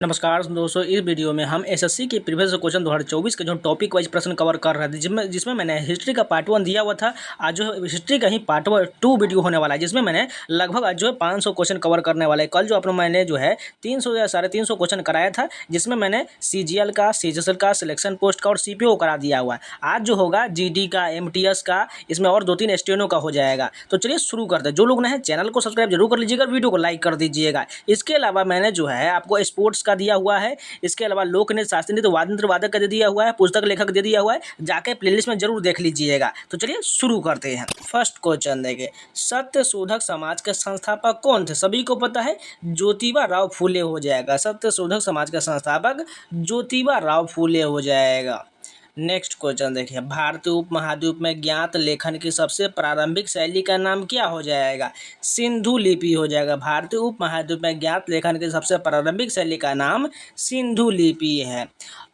नमस्कार दोस्तों, इस वीडियो में हम एसएससी के प्रीवियस क्वेश्चन 2024 के जो टॉपिक वाइज प्रश्न कवर कर रहे थे, जिसमें मैंने हिस्ट्री का पार्ट 1 दिया हुआ था। आज जो है हिस्ट्री का ही पार्ट 2 वीडियो होने वाला है, जिसमें मैंने लगभग आज जो है 500 क्वेश्चन कवर करने वाला है। कल जो आपने मैंने जो है 300 या 350 क्वेश्चन कराया था, जिसमें मैंने CGL का, CGL का, सिलेक्शन पोस्ट का और CPO करा दिया हुआ है। आज जो होगा GD का, MTS का, इसमें और 2-3 स्टेनो का हो जाएगा। तो चलिए शुरू करते हैं। जो लोग नए हैं चैनल को सब्सक्राइब जरूर कर लीजिएगा, वीडियो को लाइक कर दीजिएगा। इसके अलावा मैंने जो है आपको स्पोर्ट्स का दिया हुआ है, इसके अलावा लोक नृत्य, शास्त्रीय नृत्य, वाद्य यंत्र वादक का दे दिया हुआ है, पुस्तक लेखक दे दिया हुआ है। जाके प्लेलिस्ट में जरूर देख लीजिएगा। तो चलिए शुरू करते हैं। फर्स्ट क्वेश्चन देखिए, सत्य शोधक समाज के संस्थापक कौन थे? सभी को पता है, ज्योतिबा राव फूले हो जाएगा। सत्य शोधक समाज का संस्थापक ज्योतिबा राव फूले हो जाएगा। नेक्स्ट क्वेश्चन देखिए, भारतीय उपमहाद्वीप में ज्ञात लेखन की सबसे प्रारंभिक शैली का नाम क्या हो जाएगा? सिंधु लिपि हो जाएगा। भारतीय उपमहाद्वीप में ज्ञात लेखन की सबसे प्रारंभिक शैली का नाम सिंधु लिपि है।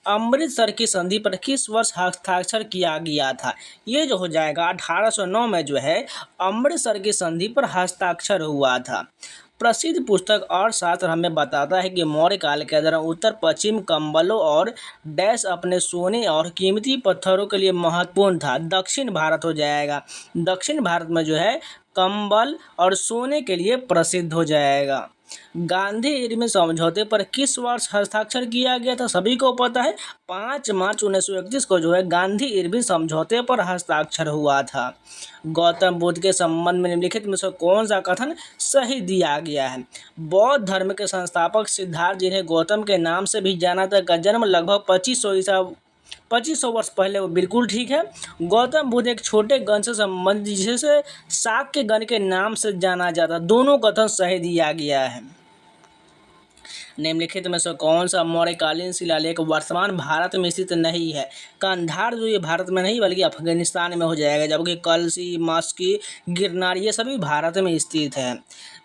अमृतसर की संधि पर किस वर्ष हस्ताक्षर किया गया था? ये जो हो जाएगा 1809 में जो है अमृतसर की संधि पर हस्ताक्षर हुआ था। प्रसिद्ध पुस्तक और शास्त्र हमें बताता है कि मौर्य काल के दौरान उत्तर पश्चिम कंबलों और डैश अपने सोने और कीमती पत्थरों के लिए महत्वपूर्ण था। दक्षिण भारत हो जाएगा। दक्षिण भारत में जो है कंबल और सोने के लिए प्रसिद्ध हो जाएगा। गांधी इरविन समझौते पर किस वर्ष हस्ताक्षर किया गया था? सभी को पता है, 5 मार्च 1931 को जो है गांधी इरविन समझौते पर हस्ताक्षर हुआ था। गौतम बुद्ध के संबंध में निम्नलिखित में से कौन सा कथन सही दिया गया है? बौद्ध धर्म के संस्थापक सिद्धार्थ, जिन्हें गौतम के नाम से भी जाना था, का जन्म लगभग 2500 वर्ष पहले। वो बिल्कुल ठीक है। गौतम बुद्ध एक छोटे गण से संबंधित, जिसे शाक्य गण के नाम से जाना जाता। दोनों कथन सही दिया गया है। निम्नलिखित में से कौन सा मौर्यकालीन शिलालेख वर्तमान भारत में स्थित नहीं है? कंधार जो ये भारत में नहीं बल्कि अफगानिस्तान में हो जाएगा, जबकि कलसी, मस्की, गिरनार ये सभी भारत में स्थित है।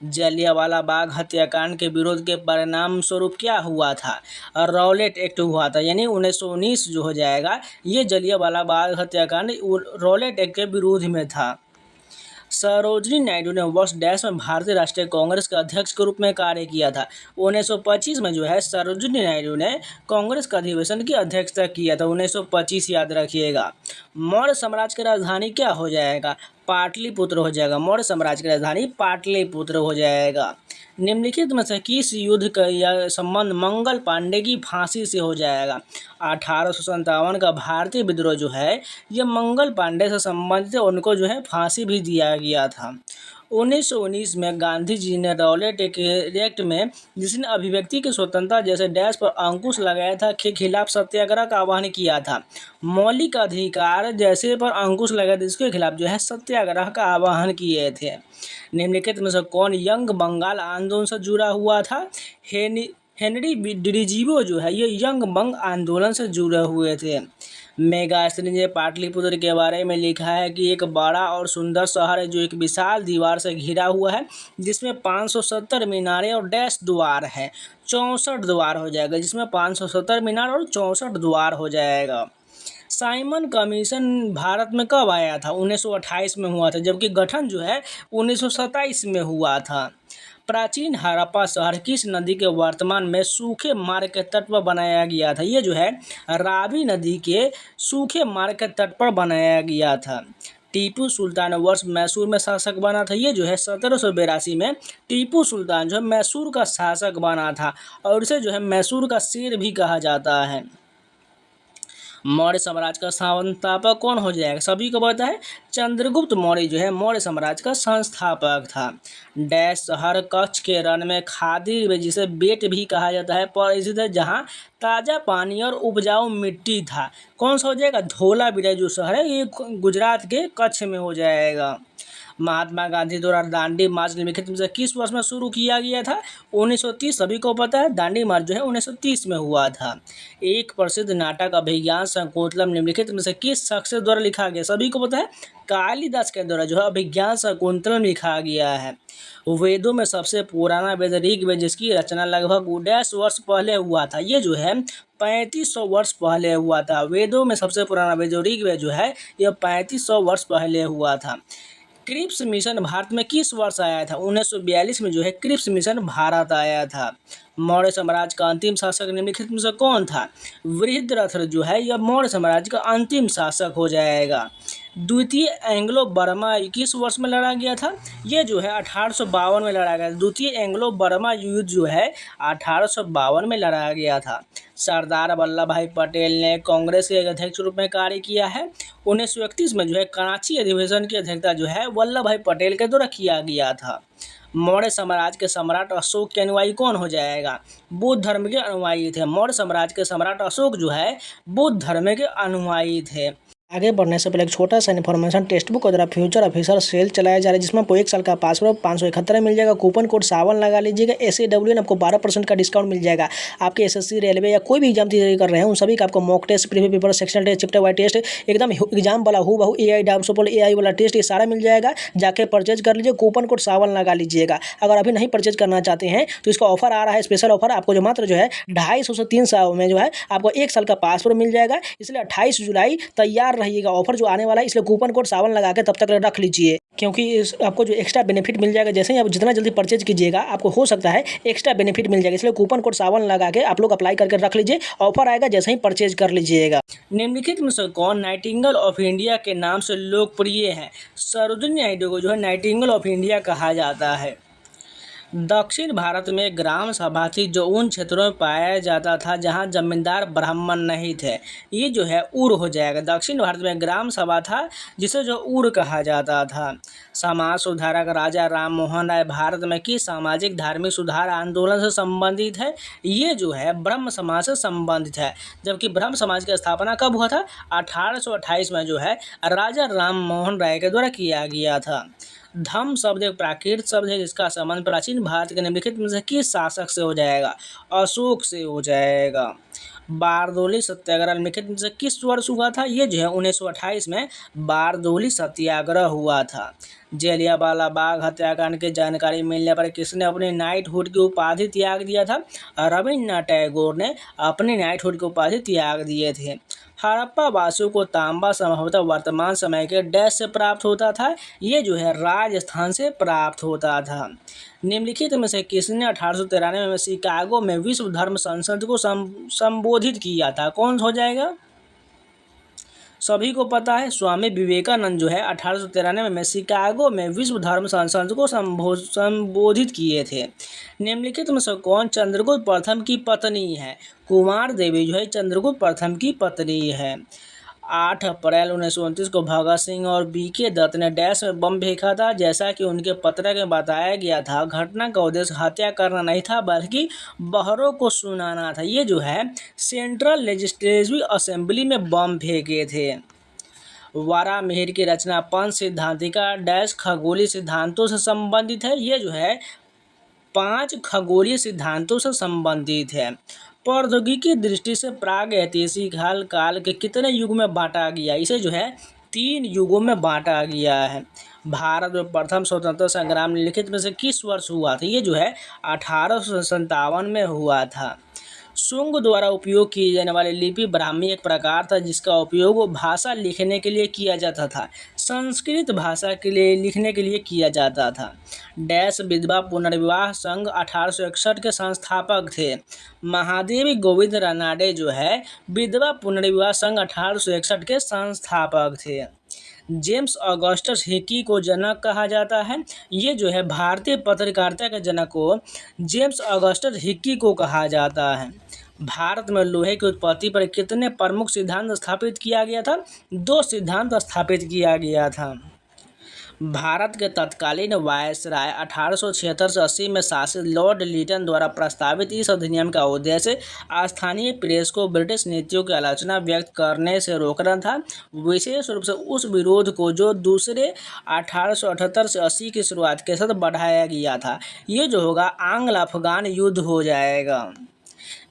जलियांवाला बाग हत्याकांड के विरोध के परिणाम स्वरूप क्या हुआ था? रॉलेट एक्ट हुआ था, यानी 1919 जो हो जाएगा ये जलियांवाला बाग हत्याकांड रॉलेट एक्ट के विरोध में था। सरोजिनी नायडू ने वर्ष डैश में भारतीय राष्ट्रीय कांग्रेस के अध्यक्ष के रूप में कार्य किया था। 1925 में जो है सरोजिनी नायडू ने कांग्रेस का अधिवेशन की अध्यक्षता किया था। 1925 याद रखिएगा। मौर्य साम्राज्य की राजधानी क्या हो जाएगा? पाटलिपुत्र हो जाएगा। मौर्य साम्राज्य की राजधानी पाटलिपुत्र हो जाएगा। निम्नलिखित में से किस युद्ध का यह संबंध मंगल पांडे की फांसी से हो जाएगा? 1857 का भारतीय विद्रोह जो है यह मंगल पांडे से संबंधित है, उनको जो है फांसी भी दिया गया था। 1919 में गांधी जी ने रॉलेट एक्ट में जिसने अभिव्यक्ति की स्वतंत्रता जैसे डैश पर अंकुश लगाया था के खिलाफ सत्याग्रह का आह्वान किया था। मौलिक अधिकार जैसे पर अंकुश लगाया था, इसके खिलाफ जो है सत्याग्रह का आह्वान किए थे। निम्नलिखित में से कौन यंग बंगाल आंदोलन से जुड़ा हुआ था? हेनरी डिरीजियो जो है ये यंग बंग आंदोलन से जुड़े हुए थे। मेगास्त्री ने पाटलिपुत्र के बारे में लिखा है कि एक बड़ा और सुंदर शहर है जो एक विशाल दीवार से घिरा हुआ है, जिसमें 570 मीनारें और डैश द्वार है। 64 द्वार हो जाएगा, जिसमें 570 मीनार और 64 द्वार हो जाएगा। साइमन कमीशन भारत में कब आया था? 1928 में हुआ था, जबकि गठन जो है 1927 में हुआ था। प्राचीन हड़प्पा शहर किस नदी के वर्तमान में सूखे मार्ग के तट पर बनाया गया था? ये जो है रावी नदी के सूखे मार्ग के तट पर बनाया गया था। टीपू सुल्तान वर्ष मैसूर में शासक बना था। ये जो है 1782 में टीपू सुल्तान जो है मैसूर का शासक बना था, और इसे जो है मैसूर का शेर भी कहा जाता है। मौर्य साम्राज्य का संस्थापक कौन हो जाएगा? सभी को पता है, चंद्रगुप्त मौर्य जो है मौर्य साम्राज्य का संस्थापक था। डैश शहर कच्छ के रण में खादी, जिसे बेट भी कहा जाता है, पर स्थित जहाँ ताज़ा पानी और उपजाऊ मिट्टी था। कौन सा हो जाएगा? धोलावीरा जो शहर है ये गुजरात के कच्छ में हो जाएगा। महात्मा गांधी द्वारा दांडी मार्च निम्नलिखित में से किस वर्ष में शुरू किया गया था? 1930। सभी को पता है, दांडी मार्च जो है 1930 में हुआ था। एक प्रसिद्ध नाटक अभिज्ञान शाकुंतलम निम्नलिखित में से किस शख्स द्वारा लिखा गया? सभी को पता है, कालिदास के द्वारा जो है अभिज्ञान शाकुंतलम लिखा गया है। वेदों में सबसे पुराना वेद ऋग्वेद, जिसकी रचना लगभग 150 वर्ष पहले हुआ था। ये जो है 3500 वर्ष पहले हुआ था। वेदों में सबसे पुराना वेद जो ऋग्वेद जो है यह 3500 वर्ष पहले हुआ था। क्रिप्स मिशन भारत में किस वर्ष आया था? 1942 में जो है क्रिप्स मिशन भारत आया था। मौर्य साम्राज्य का अंतिम शासक निम्नलिखित में से कौन था? वृद्धरथ जो है यह मौर्य साम्राज्य का अंतिम शासक हो जाएगा। द्वितीय एंग्लो बर्मा किस वर्ष में लड़ा गया था? ये जो है 1852 में लड़ा गया। द्वितीय एंग्लो बर्मा युद्ध जो है 1852 में लड़ा गया था। सरदार वल्लभ भाई पटेल ने कांग्रेस के अध्यक्ष रूप में कार्य किया है। 1931 में जो है कराची अधिवेशन की अध्यक्षता जो है वल्लभ भाई पटेल के द्वारा किया गया था। मौर्य साम्राज्य के सम्राट अशोक के अनुयायी कौन हो जाएगा? बुद्ध धर्म के अनुयायी थे। मौर्य साम्राज्य के सम्राट अशोक जो है बुद्ध धर्म के अनुयायी थे। आगे बढ़ने से पहले एक छोटा सा इन्फॉर्मेशन, टेक्स्ट बुक द्वारा फ्यूचर ऑफिसर सेल चलाया जा रहा है जिसमें आपको 1 साल का पासवर्ड 571 मिल जाएगा। कूपन कोड सावन लगा लीजिएगा। SAWN आपको 12% का डिस्काउंट मिल जाएगा। आपके SSC रेलवे या कोई भी एग्जाम तैयारी कर रहे हैं उन सभी का आपको mock test, previous paper, sectional test, chapter wise test, एकदम एग्जाम वाला हूबहू AI डाउट सपोल AI वाला टेस्ट, ये सारा मिल जाएगा। जाके परचेज कर लीजिए, कूपन कोड सावन लगा लीजिएगा। अगर अभी नहीं परचेज करना चाहते हैं तो इसका ऑफर आ रहा है, स्पेशल ऑफर आपको जो मात्र जो है 250 से 300 में जो है आपको 1 साल का पासवर्ड मिल जाएगा। इसलिए 28 जुलाई तैयार रहिएगा, ऑफर जो आने वाला है, इसलिए कूपन कोड सावन लगा के तब तक रख लीजिए, क्योंकि आपको जो एक्स्ट्रा बेनिफिट मिल जाएगा। जैसे ही आप जितना जल्दी परचेज कीजिएगा आपको हो सकता है एक्स्ट्रा बेनिफिट मिल जाएगा। इसलिए कूपन कोड सावन लगा के आप लोग अप्लाई करके रख लीजिए, ऑफर आएगा जैसे ही परचेज कर लीजिएगा। निम्नलिखित में से कौन नाइटिंगेल ऑफ इंडिया के नाम से लोकप्रिय है? सरोजिनी नायडू को जो है नाइटिंगेल ऑफ इंडिया कहा जाता है। दक्षिण भारत में ग्राम सभा थी जो उन क्षेत्रों में पाया जाता था जहां जमींदार ब्राह्मण नहीं थे। ये जो है उर हो जाएगा। दक्षिण भारत में ग्राम सभा था जिसे जो उर कहा जाता था। समाज सुधारक राजा राम मोहन राय भारत में किस सामाजिक धार्मिक सुधार आंदोलन से संबंधित है? ये जो है ब्रह्म समाज से संबंधित है। जबकि ब्रह्म समाज की स्थापना कब हुआ था? 1828 में जो है राजा राम मोहन राय के द्वारा किया गया था। धम्म शब्द एक प्राकृत शब्द है जिसका संबंध प्राचीन भारत के निम्नलिखित में से किस शासक से हो जाएगा? अशोक से हो जाएगा। बारदोली सत्याग्रह निम्नलिखित में से किस वर्ष हुआ था? ये जो है 1928 में बारदोली सत्याग्रह हुआ था। जलियांवाला बाग हत्याकांड की जानकारी मिलने पर किसने अपनी नाइटहुड की उपाधि त्याग दिया था? रविन्द्रनाथ टैगोर ने अपनी नाइटहुड की उपाधि त्याग दिए थे। हड़प्पा वासियों को तांबा संभवतः वर्तमान समय के डैश से प्राप्त होता था। ये जो है राजस्थान से प्राप्त होता था। निम्नलिखित में से किसने 1893 में शिकागो में विश्व धर्म संसद को संबोधित किया था? कौन हो जाएगा? सभी को पता है, स्वामी विवेकानंद जो है 1893 में शिकागो में विश्व धर्म संसद को संबोधित किए थे। निम्नलिखित में से कौन चंद्रगुप्त प्रथम की पत्नी है? कुमार देवी जो है चंद्रगुप्त प्रथम की पत्नी है। 8 अप्रैल 1929 को भगत सिंह और BK दत्त ने डैश में बम फेंका था। जैसा कि उनके पत्र में बताया गया था, घटना का उद्देश्य हत्या करना नहीं था बल्कि बहरों को सुनाना था। ये जो है सेंट्रल लेजिस्लेटिव असेंबली में बम फेंके थे। वारामिहिर की रचना पंच सिद्धांतिका डैश खगोलीय सिद्धांतों से संबंधित है। ये जो है 5 खगोलीय सिद्धांतों से संबंधित है। प्रौद्योगिकी दृष्टि से प्रागैतिहासिक काल के कितने युग में बांटा गया? इसे जो है 3 युगों में बांटा गया है। भारत में प्रथम स्वतंत्रता संग्राम निम्नलिखित में से किस वर्ष हुआ था? ये जो है 1857 में हुआ था। शुंग द्वारा उपयोग किए जाने वाली लिपि ब्राह्मी एक प्रकार था जिसका उपयोग भाषा लिखने के लिए किया जाता था। संस्कृत भाषा के लिए लिखने के लिए किया जाता था। डैश विधवा पुनर्विवाह संघ 1861 के संस्थापक थे। महादेवी गोविंद रानाडे जो है विधवा पुनर्विवाह संघ 1861 के संस्थापक थे। जेम्स ऑगस्टस हिकी को जनक कहा जाता है। ये जो है भारतीय पत्रकारिता के जनक को जेम्स ऑगस्टस हिकी को कहा जाता है। भारत में लोहे की उत्पत्ति पर कितने प्रमुख सिद्धांत स्थापित किया गया था? 2 सिद्धांत स्थापित किया गया था। भारत के तत्कालीन वायसराय 1876 से 80 में शासित लॉर्ड लिटन द्वारा प्रस्तावित इस अधिनियम का उद्देश्य स्थानीय प्रेस को ब्रिटिश नीतियों की आलोचना व्यक्त करने से रोकना था, विशेष रूप से उस विरोध को जो दूसरे 1878 से 80 की शुरुआत के साथ बढ़ाया गया था। ये जो होगा आंग्ल अफगान युद्ध हो जाएगा।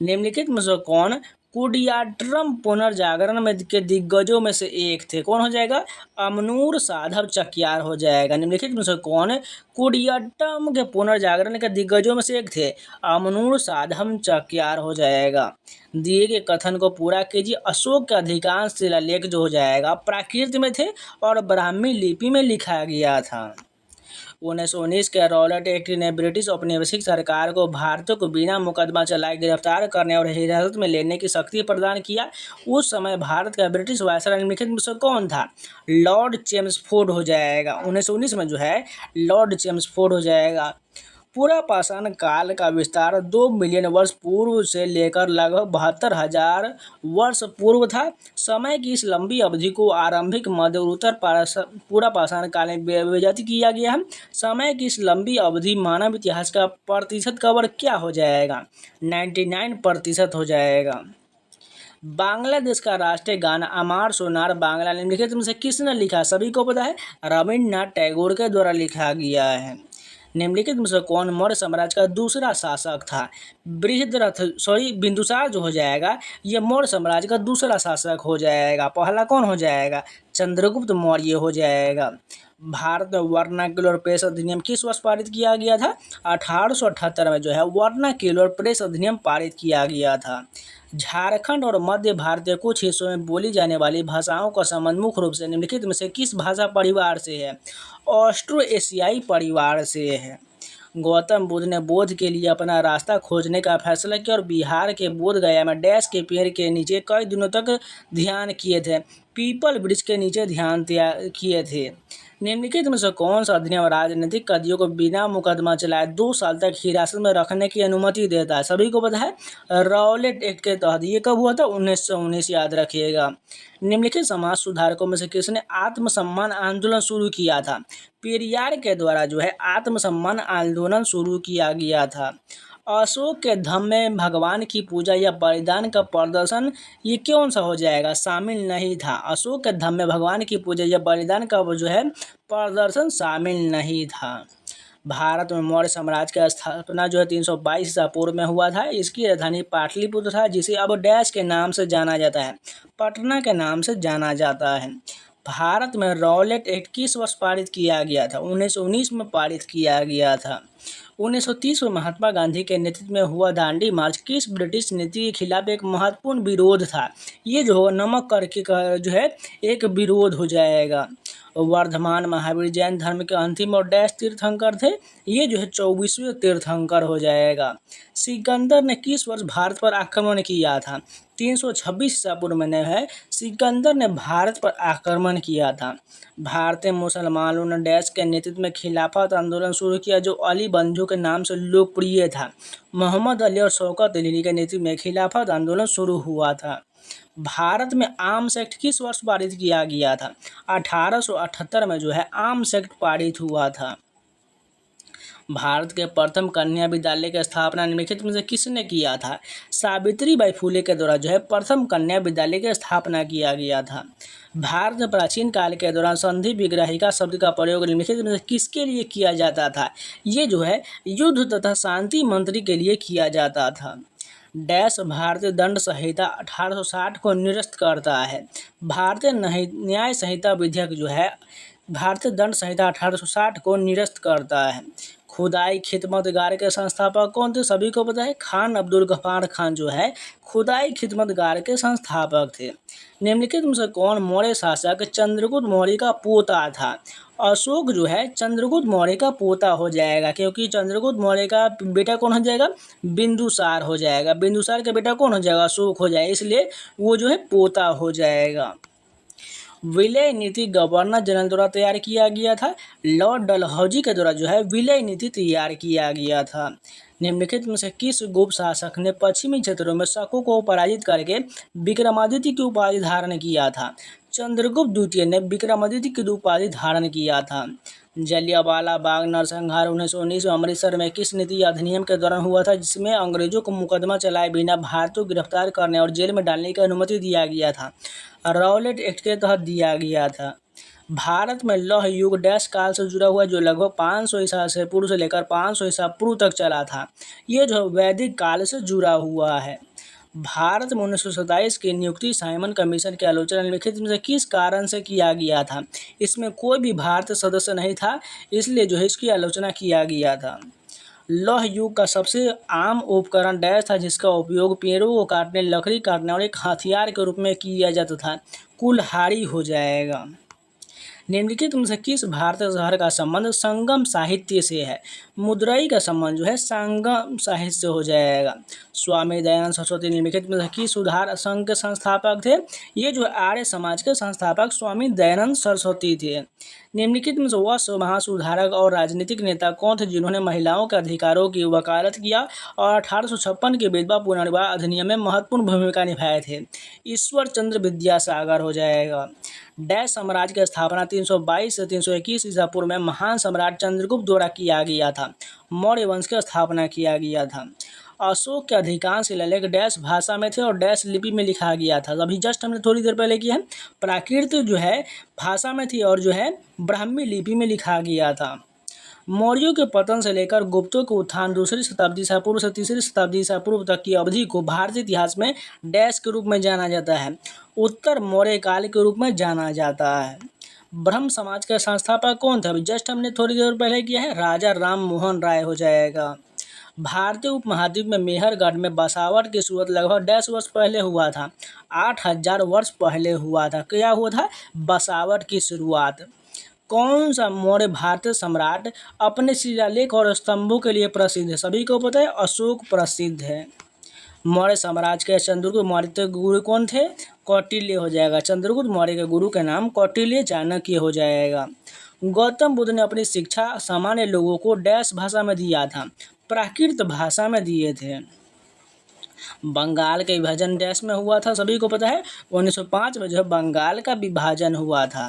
निम्नलिखित में से कौन कुडियाट्टम पुनर्जागरण में के दिग्गजों में से एक थे। कौन हो जाएगा? अमनूर साधव चकियार हो जाएगा। निम्नलिखित में से कौन है कुडियाट्टम के पुनर्जागरण के दिग्गजों में से एक थे? अमनूर साधव चकियार हो जाएगा। दिए गए कथन को पूरा कीजिए। अशोक के अधिकांश शिलालेख जो हो जाएगा प्राकृत में थे और ब्राह्मी लिपि में लिखा गया था। 1919 के रॉलेट एक्ट ने ब्रिटिश औपनिवेशिक सरकार को भारतीयों को बिना मुकदमा चलाए गिरफ्तार करने और हिरासत में लेने की शक्ति प्रदान किया। उस समय भारत का ब्रिटिश वायसराय निम्नलिखित में से कौन था? लॉर्ड चेम्सफोर्ड हो जाएगा। 1919 में जो है लॉर्ड चेम्सफोर्ड हो जाएगा। पूरा पाषाण काल का विस्तार 2 मिलियन वर्ष पूर्व से लेकर लगभग 72,000 वर्ष पूर्व था। समय की इस लंबी अवधि को आरंभिक, मध्य और उत्तर पूरा पाषाण काल में विभाजित किया गया है। समय की इस लंबी अवधि मानव इतिहास का प्रतिशत कवर क्या हो जाएगा? 99% हो जाएगा। बांग्लादेश का राष्ट्रीय गाना अमार सोनार बांग्ला निम्नलिखित में से किसने लिखा? सभी को पता है, रविन्द्रनाथ टैगोर के द्वारा लिखा गया है। निम्नलिखित में से कौन मौर्य साम्राज्य का दूसरा शासक था? बिंदुसार जो हो जाएगा ये मौर्य साम्राज्य का दूसरा शासक हो जाएगा। पहला कौन हो जाएगा? चंद्रगुप्त मौर्य हो जाएगा। भारत में वर्नाक्युलर प्रेस अधिनियम किस वर्ष पारित किया गया था? 1878 में जो है वर्नाक्युलर प्रेस अधिनियम पारित किया गया था। झारखंड और मध्य भारत के कुछ हिस्सों में बोली जाने वाली भाषाओं का संबंध मुख्य रूप से निम्नलिखित में से किस भाषा परिवार से है? ऑस्ट्रो एशियाई परिवार से है। गौतम बुद्ध ने बोध के लिए अपना रास्ता खोजने का फैसला किया और बिहार के बोध गया में डैश के पेड़ के नीचे कई दिनों तक ध्यान किए थे। पीपल वृक्ष के नीचे ध्यान किए थे। निम्नलिखित में से कौन सा अधिनियम राजनीतिक कैदियों को बिना मुकदमा चलाए 2 साल तक हिरासत में रखने की अनुमति देता है? सभी को पता है, रॉलेट एक्ट के तहत। ये कब हुआ था? 1919, याद रखिएगा। निम्नलिखित समाज सुधारकों में से किसने आत्मसम्मान आंदोलन शुरू किया था? पेरियार के द्वारा जो है आत्मसम्मान आंदोलन शुरू किया गया था। अशोक के धम्म में भगवान की पूजा या बलिदान का प्रदर्शन ये कौन सा हो जाएगा? शामिल नहीं था। अशोक के धम्म में भगवान की पूजा या बलिदान का जो है प्रदर्शन शामिल नहीं था। भारत में मौर्य साम्राज्य की स्थापना जो है 322 ईसा पूर्व में हुआ था। इसकी राजधानी पाटलिपुत्र था, जिसे अब डैश के नाम से जाना जाता है, पटना के नाम से जाना जाता है। भारत में रॉलेट एक्ट किस वर्ष पारित किया गया था? 1919 में पारित किया गया था। 1930 में महात्मा गांधी के नेतृत्व में हुआ दांडी मार्च किस ब्रिटिश नीति के खिलाफ एक महत्वपूर्ण विरोध था? ये जो नमक करके जो है एक विरोध हो जाएगा। वर्धमान महावीर जैन धर्म के अंतिम और डैश तीर्थंकर थे? ये जो है 24वें तीर्थंकर हो जाएगा। सिकंदर ने किस वर्ष भारत पर आक्रमण किया था? 326 ईसा पूर्व में है सिकंदर ने भारत पर आक्रमण किया था। भारतीय मुसलमानों ने डैश के नेतृत्व में खिलाफत आंदोलन शुरू किया जो अली बंधु के नाम से लोकप्रिय था। मोहम्मद अली और शौकत अली के नेतृत्व में खिलाफत आंदोलन शुरू हुआ था। भारत में आर्म्स एक्ट किस वर्ष पारित किया गया था? 1878 में जो है आर्म्स एक्ट पारित हुआ था। भारत के प्रथम कन्या विद्यालय की स्थापना निम्नलिखित में से किसने किया था? सावित्रीबाई फुले के द्वारा जो है प्रथम कन्या विद्यालय की स्थापना किया गया था। भारत में प्राचीन काल के दौरान संधि विग्रहिका शब्द का प्रयोग निम्नलिखित में से किसके लिए किया जाता था? ये जो है युद्ध तथा शांति मंत्री के लिए किया जाता था। डैश भारतीय दंड संहिता 1860 को निरस्त करता है। भारतीय न्याय संहिता विधेयक जो है भारतीय दंड संहिता 1860 को निरस्त करता है। खुदाई खिदमतगार के संस्थापक कौन थे? सभी को पता है, खान अब्दुल गफ्फार खान जो है खुदाई खिदमतगार के संस्थापक थे। निम्नलिखित में से कौन मौर्य शासक चंद्रगुप्त मौर्य का पोता था? अशोक जो है चंद्रगुप्त मौर्य का पोता हो जाएगा, क्योंकि चंद्रगुप्त मौर्य का बेटा कौन हो जाएगा? बिंदुसार हो जाएगा। बिंदुसार का बेटा कौन हो जाएगा? अशोक हो जाएगा, इसलिए वो जो है पोता हो जाएगा। विलय नीति गवर्नर जनरल द्वारा तैयार किया गया था। लॉर्ड डलहौजी के द्वारा जो है विलय नीति तैयार किया गया था। निम्नलिखित में से किस गुप्त शासक ने पश्चिमी क्षेत्रों में शकों को पराजित करके विक्रमादित्य की उपाधि धारण किया था? चंद्रगुप्त द्वितीय ने विक्रमादित्य की उपाधि धारण किया था। जलियांवाला बाग नरसंहार 1919 में अमृतसर में किस नीति अधिनियम के दौरान हुआ था, जिसमें अंग्रेजों को मुकदमा चलाए बिना भारतीयों को गिरफ्तार करने और जेल में डालने की अनुमति दिया गया था? रॉलेट एक्ट के तहत दिया गया था। भारत में लौह युग डैश काल से जुड़ा हुआ जो लगभग 500 ईसा से पूर्व से लेकर 500 ईसा पूर्व तक चला था। ये जो वैदिक काल से जुड़ा हुआ है। भारत में 1927 की नियुक्ति साइमन कमीशन की आलोचना निम्नलिखित में से किस कारण से किया गया था? इसमें कोई भी भारतीय सदस्य नहीं था, इसलिए जो है इसकी आलोचना किया गया था। लौह युग का सबसे आम उपकरण डैश था जिसका उपयोग पेड़ों को काटने, लकड़ी काटने और एक हथियार के रूप में किया जाता था। कुल्हाड़ी हो जाएगा। निम्नलिखित में से किस भारतीय शहर का संबंध संगम साहित्य से है? मुद्रई का संबंध जो है संगम साहित्य से हो जाएगा। स्वामी दयानंद सरस्वती निम्नलिखित में से किस सुधार संघ के संस्थापक थे? ये जो है आर्य समाज के संस्थापक स्वामी दयानंद सरस्वती थे। निम्नलिखित में से वह महासुधारक और राजनीतिक नेता कौन थे जिन्होंने महिलाओं के अधिकारों की वकालत किया और 1856 के विधवा पुनर्विवाह अधिनियम में महत्वपूर्ण भूमिका निभाए थे? ईश्वर चंद्र विद्यासागर हो जाएगा। डैश साम्राज्य की स्थापना 322 से 321 ईसा पूर्व में महान सम्राट चंद्रगुप्त द्वारा किया गया था। मौर्य वंश की स्थापना किया गया था। अशोक के अधिकांश शिलालेख डैश भाषा में थे और डैश लिपि में लिखा गया था। अभी जस्ट हमने थोड़ी देर पहले किया है। प्राकृत जो है भाषा में थी और जो है ब्राह्मी लिपि में लिखा गया था। मौर्यों के पतन से लेकर गुप्तों के उत्थान 2री शताब्दी ईसा पूर्व से 3री शताब्दी ईसा पूर्व तक की अवधि को भारतीय इतिहास में डैश के रूप में जाना जाता है। उत्तर मौर्य काल के रूप में जाना जाता है। ब्रह्म समाज का संस्थापक कौन था? अभी जस्ट हमने थोड़ी देर पहले किया है। राजा राम मोहन राय हो जाएगा। भारतीय उपमहाद्वीप में मेहरगढ़ में बसावट की शुरुआत लगभग 100 वर्ष पहले हुआ था। 8000 वर्ष पहले हुआ था। क्या हुआ था? बसावट की शुरुआत। कौन सा मौर्य भारतीय सम्राट अपने शिलालेख और स्तंभों के लिए प्रसिद्ध है? सभी को पता है, अशोक प्रसिद्ध है। मौर्य साम्राज्य के चंद्रगुप्त मौर्य के गुरु कौन थे? कौटिल्य हो जाएगा। चंद्रगुप्त मौर्य के गुरु का नाम कौटिल्य चाणक्य हो जाएगा। गौतम बुद्ध ने अपनी शिक्षा सामान्य लोगों को डैश भाषा में दिया था? प्राकृत भाषा में दिए थे। बंगाल का विभाजन डैश में हुआ था? सभी को पता है, 1905 में जो है बंगाल का विभाजन हुआ था।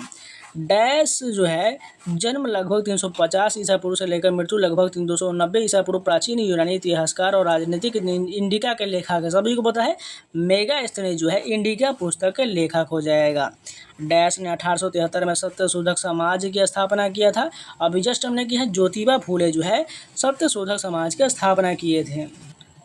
डैश जो है जन्म लगभग 350 ईसा पूर्व से लेकर मृत्यु लगभग 290 ईसा पूर्व प्राचीन यूनानी इतिहासकार और राजनीतिक इंडिका के लेखक है। सभी को पता है, मेगास्थनीज जो है इंडिका पुस्तक के लेखक हो जाएगा। डैश ने 1873 में सत्यशोधक समाज की स्थापना किया था। अभी जस्ट हमने किया है ज्योतिबा फूले जो है सत्यशोधक समाज की स्थापना किए थे।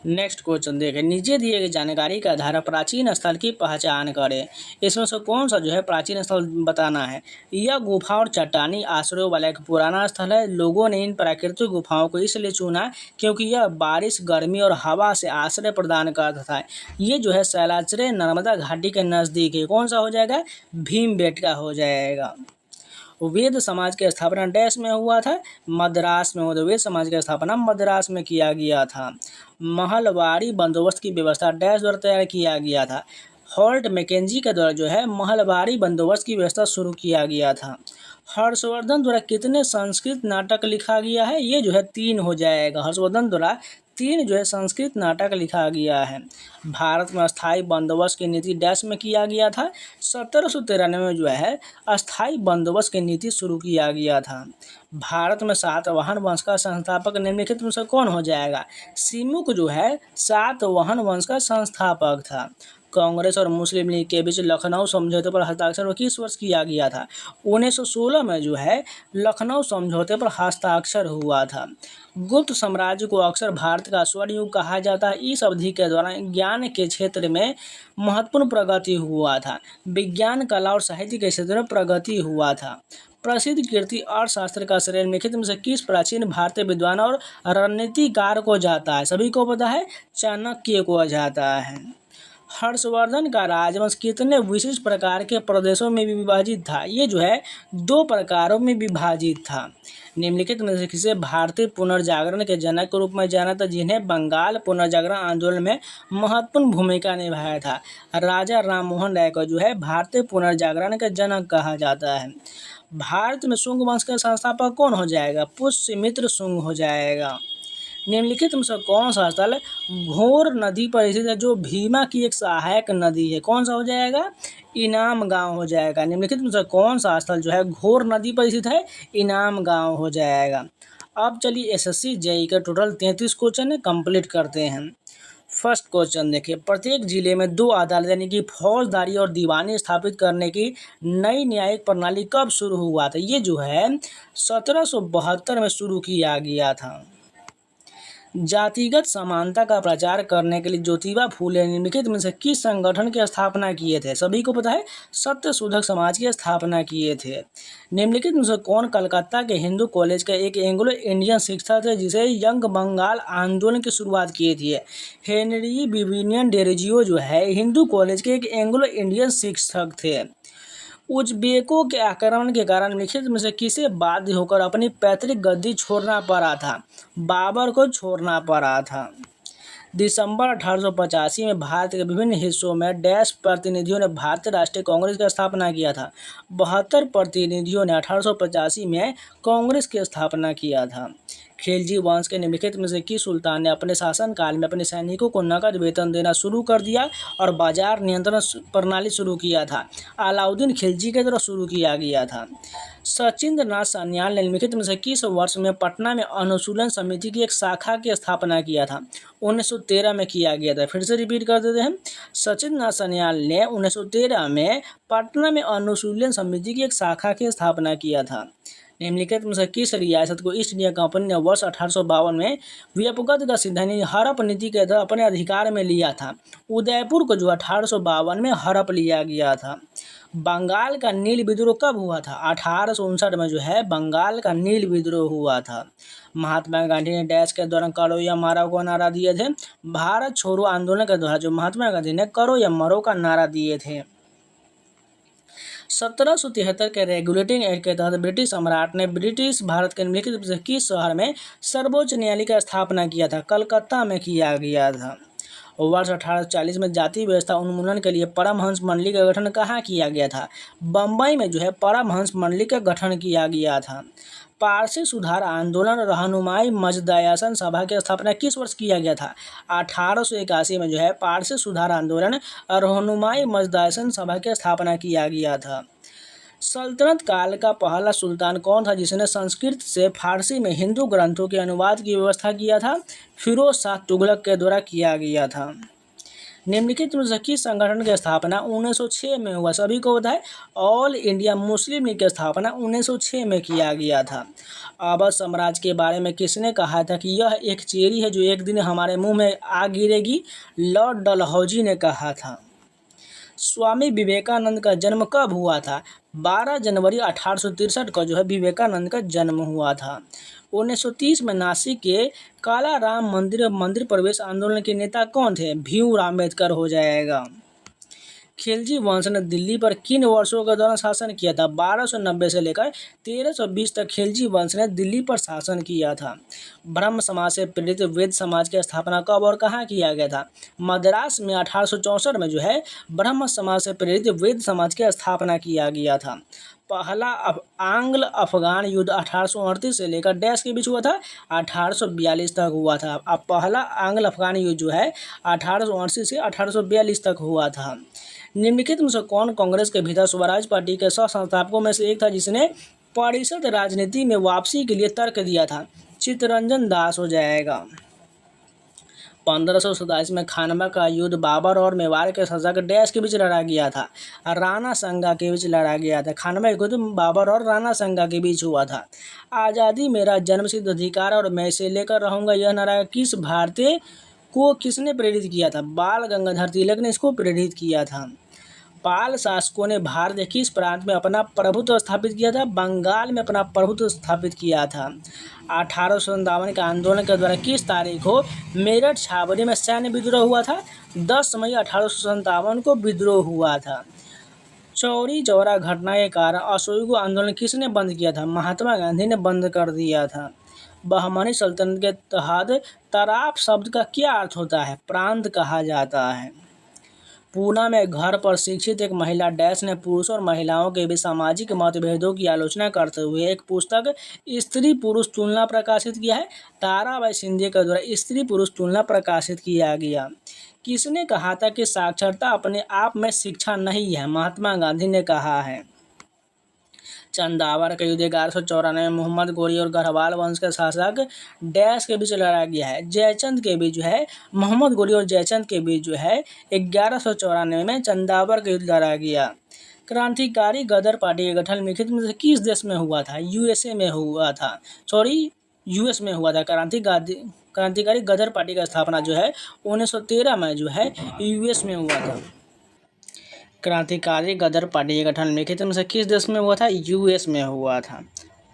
नेक्स्ट क्वेश्चन देखें, नीचे दिए गई जानकारी के आधार पर प्राचीन स्थल की पहचान करें। इसमें से कौन सा जो है प्राचीन स्थल बताना है? यह गुफा और चट्टानी आश्रयों वाला एक पुराना स्थल है। लोगों ने इन प्राकृतिक गुफाओं को इसलिए चुना क्योंकि यह बारिश, गर्मी और हवा से आश्रय प्रदान करता था। ये जो है शैलाश्रय नर्मदा घाटी के नज़दीक है। कौन सा हो जाएगा? भीमबेटका हो जाएगा। वेद समाज की स्थापना डैश में हुआ था? मद्रास में हुआ था। वेद समाज की स्थापना मद्रास में किया गया था। महलवाड़ी बंदोबस्त की व्यवस्था डैश द्वारा तैयार किया गया था? हॉल्ट मैकेंजी के द्वारा जो है महलवाड़ी बंदोबस्त की व्यवस्था शुरू किया गया था। हर्षवर्धन द्वारा कितने संस्कृत नाटक लिखा गया है? ये जो है 3 हो जाएगा। हर्षवर्धन द्वारा 3 जो है संस्कृत नाटक लिखा गया है। भारत में अस्थायी बंदोबस्त की नीति डैश में किया गया था? 1793 में जो है अस्थायी बंदोबस्त की नीति शुरू किया गया था। भारत में सातवाहन वंश का संस्थापक निम्नलिखित में से कौन हो जाएगा? सिमुक जो है सातवाहन वंश का संस्थापक था। कांग्रेस और मुस्लिम लीग के बीच लखनऊ समझौते पर हस्ताक्षर किस वर्ष किया गया था? 1916 में जो है लखनऊ समझौते पर हस्ताक्षर हुआ था। गुप्त साम्राज्य को अक्सर भारत का स्वर्ण युग कहा जाता है। इस अवधि के दौरान ज्ञान के क्षेत्र में महत्वपूर्ण प्रगति हुआ था। विज्ञान, कला और साहित्य के क्षेत्र में प्रगति हुआ था। प्रसिद्ध कीर्ति अर्थशास्त्र का श्रेय निम्नलिखित में से किस प्राचीन भारतीय विद्वान और रणनीतिकार को जाता है? सभी को पता है, चाणक्य को जाता है। हर्षवर्धन का राजवंश कितने विशिष्ट प्रकार के प्रदेशों में विभाजित था? ये जो है 2 प्रकारों में विभाजित था। निम्नलिखित में से किसे भारतीय पुनर्जागरण के जनक के रूप में जाना था, जिन्हें बंगाल पुनर्जागरण आंदोलन में महत्वपूर्ण भूमिका निभाया था? राजा राम मोहन राय को जो है भारतीय पुनर्जागरण के जनक कहा जाता है। भारत में शुंग वंश का संस्थापक कौन हो जाएगा? पुष्यमित्र शुंग हो जाएगा। निम्नलिखित में से कौन सा स्थल घोर नदी पर स्थित है जो भीमा की एक सहायक नदी है? कौन सा हो जाएगा? इनाम गांव हो जाएगा। निम्नलिखित में से कौन सा स्थल जो है घोर नदी पर स्थित है? इनाम गांव हो जाएगा। अब चलिए एसएससी जेईई के टोटल 33 क्वेश्चन कंप्लीट करते हैं। फर्स्ट क्वेश्चन देखिए, प्रत्येक जिले में 2 अदालत यानी कि फौजदारी और दीवानी स्थापित करने की नई न्यायिक प्रणाली कब शुरू हुआ था? ये जो है 1772 में शुरू किया गया था। जातिगत समानता का प्रचार करने के लिए ज्योतिबा फूले निम्नलिखित में से किस संगठन की स्थापना किए थे? सभी को पता है, सत्य शोधक समाज की स्थापना किए थे। निम्नलिखित में से कौन कलकत्ता के हिंदू कॉलेज का एक एंग्लो इंडियन शिक्षक थे जिसे यंग बंगाल आंदोलन की शुरुआत की थी? हेनरी विवियन डेरोजियो जो है हिंदू कॉलेज के एक एंग्लो इंडियन शिक्षक थे। उज़्बेकों के आक्रमण के कारण निम्नलिखित में से किसे बाध्य होकर अपनी पैतृक गद्दी छोड़ना पड़ा था? बाबर को छोड़ना पड़ा था। दिसंबर 1885 में भारत के विभिन्न हिस्सों में डैश प्रतिनिधियों ने भारतीय राष्ट्रीय कांग्रेस की स्थापना किया था। 72 प्रतिनिधियों ने 1885 में कांग्रेस की स्थापना किया था। खिलजी वंश के निम्नलिखित में से किस सुल्तान ने अपने शासनकाल में अपने सैनिकों को नकद वेतन देना शुरू कर दिया और बाजार नियंत्रण प्रणाली शुरू किया था? अलाउद्दीन खिलजी के द्वारा शुरू किया गया था। सचिंद्र नाथ सान्याल ने निम्नलिखित में से किस वर्ष में पटना में अनुशीलन समिति की एक शाखा की स्थापना किया था? 1913 में किया गया था। फिर से रिपीट कर देते हैं, सचिंद्र नाथ सान्याल ने 1913 में पटना में अनुशीलन समिति की एक शाखा की स्थापना किया था। निम्नलिखित में से किस रियासत को ईस्ट इंडिया कंपनी ने वर्ष 1852 में व्युत्पत्ति का सिद्धांत हड़प नीति के तहत अपने अधिकार में लिया था? उदयपुर को जो 1852 में हड़प लिया गया था। बंगाल का नील विद्रोह कब हुआ था? 1859 में जो है बंगाल का नील विद्रोह हुआ था। महात्मा गांधी ने डैश के दौरान करो या मारो को नारा दिए थे? भारत छोड़ो आंदोलन के दौरान जो महात्मा गांधी ने करो या मरो का नारा दिए थे। 1773 के रेगुलेटिंग एक्ट के तहत ब्रिटिश सम्राट ने ब्रिटिश भारत के निम्नलिखित किस शहर में सर्वोच्च न्यायालय की स्थापना किया था? कलकत्ता में किया गया था। वर्ष 1840 में जाति व्यवस्था उन्मूलन के लिए परमहंस मंडली का गठन कहाँ किया गया था? बम्बई में जो है परमहंस मंडली का गठन किया गया था। पारसी सुधार आंदोलन रहनुमाई मजदयासन सभा की स्थापना किस वर्ष किया गया था? 1881 में जो है पारसी सुधार आंदोलन रहनुमाई मजदयासन सभा की स्थापना किया गया था। सल्तनत काल का पहला सुल्तान कौन था जिसने संस्कृत से फारसी में हिंदू ग्रंथों के अनुवाद की व्यवस्था किया था? फिरोज शाह तुगलक के द्वारा किया गया था। निम्नलिखित में से किस संगठन की स्थापना 1906 में हुआ? सभी को बताएं, ऑल इंडिया मुस्लिम लीग की स्थापना 1906 में किया गया था। अवध साम्राज्य के बारे में किसने कहा था कि यह एक चेरी है जो एक दिन हमारे मुंह में आ गिरेगी? लॉर्ड डलहौजी ने कहा था। स्वामी विवेकानंद का जन्म कब हुआ था? 12 जनवरी 1863 को जो है विवेकानंद का जन्म हुआ था। 1930 में नासिक के काला राम मंदिर प्रवेश आंदोलन के नेता कौन थे? भीमराव अम्बेडकर हो जाएगा। खिलजी वंश ने दिल्ली पर किन वर्षों के दौरान शासन किया था? 1290 से लेकर 1320 तक खिलजी वंश ने दिल्ली पर शासन किया था। ब्रह्म समाज से प्रेरित वेद समाज की स्थापना कब और कहाँ किया गया था? मद्रास में 1864 में जो है ब्रह्म समाज से प्रेरित वेद समाज की स्थापना किया गया था। पहला आंग्ल अफगान युद्ध 1838 से लेकर डैश के बीच हुआ था? 1842 तक हुआ था। अब पहला आंग्ल अफगान युद्ध जो है 1880 से 1842 तक हुआ था। निम्नलिखित में से कौन कांग्रेस के भीतर स्वराज पार्टी के सह संस्थापकों में से एक था जिसने परिषद राजनीति में वापसी के लिए तर्क दिया था? चित्तरंजन दास हो जाएगा। 1527 में खानवा का युद्ध बाबर और मेवाड़ के शासक डैश के बीच लड़ा गया था? राणा संगा के बीच लड़ा गया था। खानवा युद्ध बाबर और राणा संगा के बीच हुआ था। आज़ादी मेरा जन्मसिद्ध अधिकार और मैं इसे लेकर रहूँगा यह नारा किस भारतीय को किसने प्रेरित किया था? बाल गंगाधर तिलक ने इसको प्रेरित किया था। पाल शासकों ने भारत के किस प्रांत में अपना प्रभुत्व स्थापित किया था? बंगाल में अपना प्रभुत्व स्थापित किया था। 1857 के आंदोलन के द्वारा किस तारीख को मेरठ छावनी में सैन्य विद्रोह हुआ था? 10 मई 1857 को विद्रोह हुआ था। चौरी चौरा घटना के कारण असहयोग आंदोलन किसने बंद किया था? महात्मा गांधी ने बंद कर दिया था। बहमनी सल्तनत के तहत तराप शब्द का क्या अर्थ होता है? प्रांत कहा जाता है। पूना में घर पर शिक्षित एक महिला डैश ने पुरुष और महिलाओं के बीच सामाजिक मतभेदों की आलोचना करते हुए एक पुस्तक स्त्री पुरुष तुलना प्रकाशित किया है? ताराबाई सिंधिया के द्वारा स्त्री पुरुष तुलना प्रकाशित किया गया। किसने कहा था कि साक्षरता अपने आप में शिक्षा नहीं है? महात्मा गांधी ने कहा है। चंदावर का युद्ध 1194 में मोहम्मद गोरी और गढ़वाल वंश के शासक डैश के बीच लड़ा गया है? जयचंद के बीच जो है मोहम्मद गोरी और जयचंद के बीच जो है 1194 में चंदावर का युद्ध लड़ा गया। क्रांतिकारी गदर पार्टी के गठन लिखित में से किस देश में हुआ था? यूएस में हुआ था। क्रांतिकारी गदर पार्टी का स्थापना जो है 1913 में जो है यूएस में हुआ था। क्रांतिकारी गदर पार्टी का गठन निम्नलिखित में से किस देश में हुआ था? यूएस में हुआ था।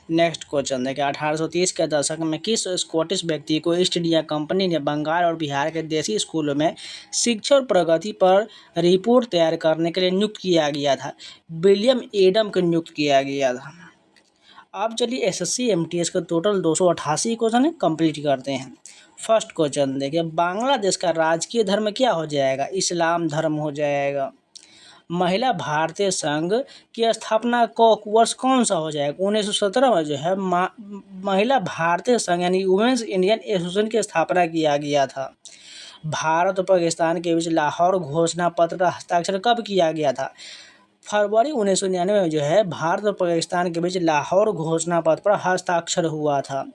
नेक्स्ट क्वेश्चन देखिए, 1830 के दशक में किस स्कॉटिश व्यक्ति को ईस्ट इंडिया कंपनी ने बंगाल और बिहार के देसी स्कूलों में शिक्षा और प्रगति पर रिपोर्ट तैयार करने के लिए नियुक्त किया गया था? विलियम एडम को नियुक्त किया गया था। अब चलिए एसएससी एमटीएस का टोटल 288 क्वेश्चन है, कंप्लीट करते हैं। फर्स्ट क्वेश्चन देखिए, बांग्लादेश का राजकीय धर्म क्या हो जाएगा? इस्लाम धर्म हो जाएगा। महिला भारतीय संघ की स्थापना को वर्ष कौन सा हो जाएगा? 1917 में जो है महिला भारतीय संघ यानी वुमेन्स इंडियन एसोसिएशन की स्थापना किया गया था। भारत और पाकिस्तान के बीच लाहौर घोषणा पत्र का हस्ताक्षर कब किया गया था? फरवरी 1999 में जो है भारत और पाकिस्तान के बीच लाहौर घोषणा पत्र पर हस्ताक्षर हुआ था।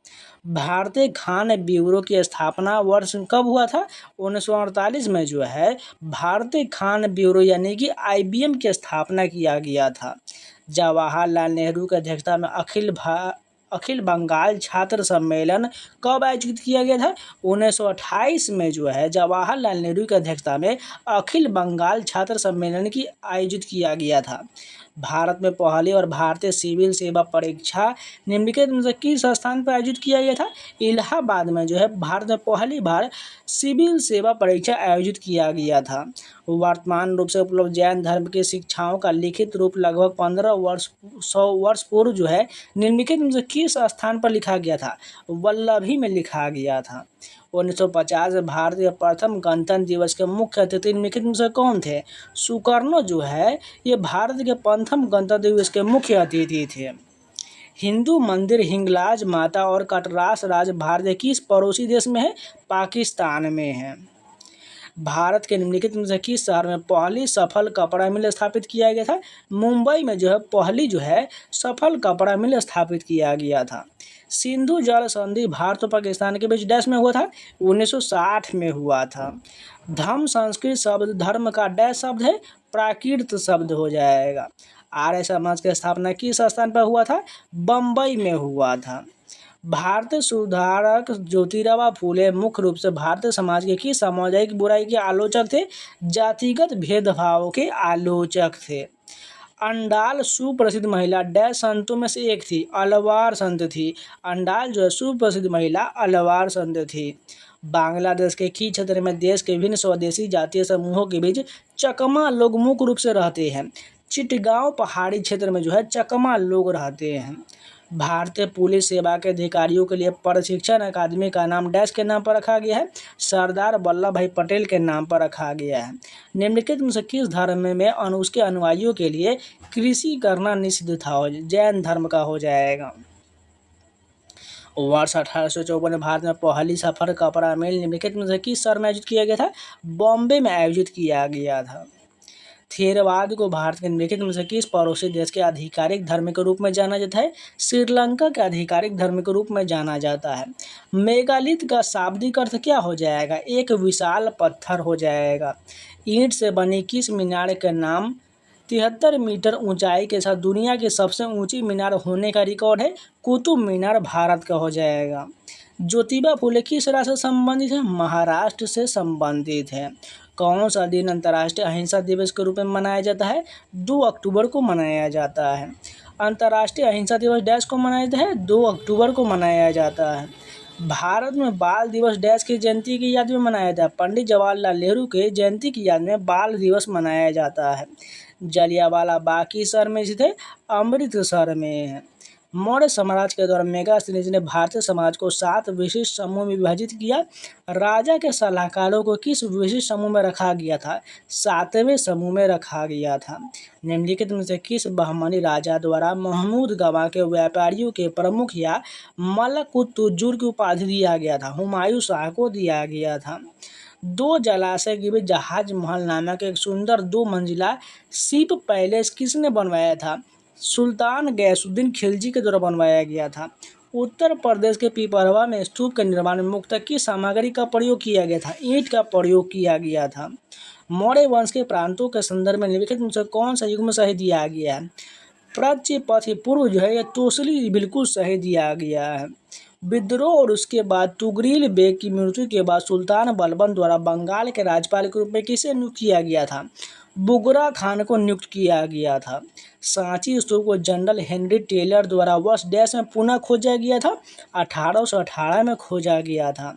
भारतीय खान ब्यूरो की स्थापना वर्ष कब हुआ था? 1948 में जो है भारतीय खान ब्यूरो यानी कि आईबीएम की स्थापना किया गया था। जवाहरलाल नेहरू की अध्यक्षता में अखिल बंगाल छात्र सम्मेलन कब आयोजित किया गया था? 1928 में जो है जवाहरलाल नेहरू की अध्यक्षता में अखिल बंगाल छात्र सम्मेलन की आयोजित किया गया था। भारत में पहली और भारतीय सिविल सेवा परीक्षा निम्नलिखित में से किस स्थान पर आयोजित किया गया था? इलाहाबाद में जो है भारत में पहली बार सिविल सेवा परीक्षा आयोजित किया गया था। वर्तमान रूप से उपलब्ध जैन धर्म की शिक्षाओं का लिखित रूप लगभग 100 वर्ष पूर्व जो है निम्नलिखित में से किस स्थान पर लिखा गया था? वल्लभी में लिखा गया था। 1950 में भारत के प्रथम गणतंत्र दिवस के मुख्य अतिथि निम्नलिखित में से कौन थे? सुकर्णो जो है ये भारत के प्रथम गणतंत्र दिवस के मुख्य अतिथि थे। हिंदू मंदिर हिंगलाज माता और कटरास राज भारत के किस पड़ोसी देश में है? पाकिस्तान में है। भारत के निम्नलिखित में से किस शहर में पहली सफल कपड़ा मिल स्थापित किया गया था? मुंबई में जो है पहली जो है सफल कपड़ा मिल स्थापित किया गया था। सिंधु जल संधि भारत और पाकिस्तान के बीच डैश में हुआ था? 1960 में हुआ था। धम्म संस्कृत शब्द धर्म का डैश शब्द है? प्राकृत शब्द हो जाएगा। आर्य समाज की स्थापना किस स्थान पर हुआ था? बम्बई में हुआ था। भारतीय सुधारक ज्योतिराव फूले मुख्य रूप से भारतीय समाज के किस सामाजिक बुराई के आलोचक थे? जातिगत भेदभाव के आलोचक थे। अंडाल सुप्रसिद्ध महिला डैश संतों में से एक थी? अलवार संत थी। अंडाल जो है सुप्रसिद्ध महिला अलवार संत थी। बांग्लादेश के किस क्षेत्र में देश के विभिन्न स्वदेशी जातीय समूहों के बीच चकमा लोग मुख्य रूप से रहते हैं? चिटगांव पहाड़ी क्षेत्र में जो है चकमा लोग रहते हैं। भारतीय पुलिस सेवा के अधिकारियों के लिए प्रशिक्षण अकादमी का नाम डैश के नाम पर रखा गया है? सरदार वल्लभ भाई पटेल के नाम पर रखा गया है। निम्नलिखित में से किस धर्म में उसके अनुयायियों के लिए कृषि करना निषिद्ध था? जैन धर्म का हो जाएगा। वर्ष 1854 में भारत में पहली सफल कपड़ा मिल निम्नलिखित में से किस शहर में आयोजित किया गया था? बॉम्बे में आयोजित किया गया था। थेरवाद को भारत के निम्नलिखित में से किस पड़ोसी देश के आधिकारिक धर्म के रूप में जाना जाता है? श्रीलंका के आधिकारिक धर्म के रूप में जाना जाता है। मेगालिथ का शाब्दिक अर्थ क्या हो जाएगा? एक विशाल पत्थर हो जाएगा। ईंट से बनी किस मीनार के नाम 73 मीटर ऊंचाई के साथ दुनिया की सबसे ऊंची मीनार होने का रिकॉर्ड है? कुतुब मीनार भारत का हो जाएगा। ज्योतिबा फुले किस राज्य से संबंधित है? महाराष्ट्र से संबंधित है। कौन सा दिन अंतर्राष्ट्रीय अहिंसा दिवस के रूप में मनाया जाता है? 2 अक्टूबर को मनाया जाता है। अंतर्राष्ट्रीय अहिंसा दिवस डैश को मनाया जाता है? 2 अक्टूबर को मनाया जाता है। भारत में बाल दिवस डैश की जयंती की याद में मनाया जाता है? पंडित जवाहरलाल नेहरू के जयंती की याद में बाल दिवस मनाया जाता है। जलियांवाला बाग किस शहर में स्थित है? अमृतसर में है। मौर्य साम्राज्य के दौरान मेगास्थनीज ने भारतीय समाज को 7 विशिष्ट समूह में विभाजित किया। राजा के सलाहकारों को किस विशिष्ट समूह में रखा गया था? 7वें समूह में रखा गया था। निम्नलिखित में से किस बहमनी राजा द्वारा महमूद गवाह के व्यापारियों के प्रमुख या मलक उत तुज्जुर की उपाधि दिया गया था? हुमायूं शाह को दिया गया था। 2 जलाशय के बीच जहाज महल नामक एक सुंदर 2 मंजिला शिप पैलेस किसने बनवाया था? सुल्तान गयासुद्दीन खिलजी के द्वारा बनवाया गया था। उत्तर प्रदेश के पिपरवा में स्तूप के निर्माण में मुख्यतः किस सामग्री का प्रयोग किया गया था? ईंट का प्रयोग किया गया था। मौर्य वंश के प्रांतों के संदर्भ में निम्नलिखित में से कौन सा युग्म सही दिया गया है? प्राच्य पथ पूर्व जो है यह तोसली बिल्कुल सही दिया गया है। विद्रोह और उसके बाद तुगरील बेग की मृत्यु के बाद सुल्तान बलबन द्वारा बंगाल के राज्यपाल के रूप में किसे नियुक्त किया गया था? बुगरा खान को नियुक्त किया गया था। सांची स्तूप को जनरल हेनरी टेलर द्वारा वर्ष डैश में पुनः खोजा गया था, 1818 में खोजा गया था।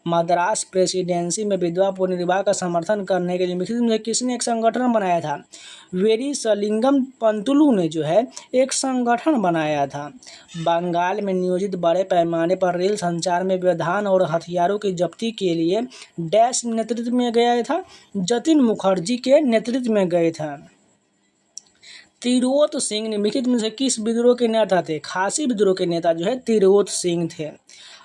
मद्रास प्रेसिडेंसी में विधवा पुनर्विवाह का समर्थन करने के लिए में किसने एक संगठन बनाया था? वेरिसलिंगम पंतुलू ने जो है एक संगठन बनाया था। बंगाल में नियोजित बड़े पैमाने पर रेल संचार में व्यवधान और हथियारों की जब्ती के लिए डैश नेतृत्व में गया था, जतिन मुखर्जी के नेतृत्व में गए थे। तिरोत सिंह निम्नलिखित में से किस विद्रोह के नेता थे? खासी विद्रोह के नेता जो है तिरोत सिंह थे।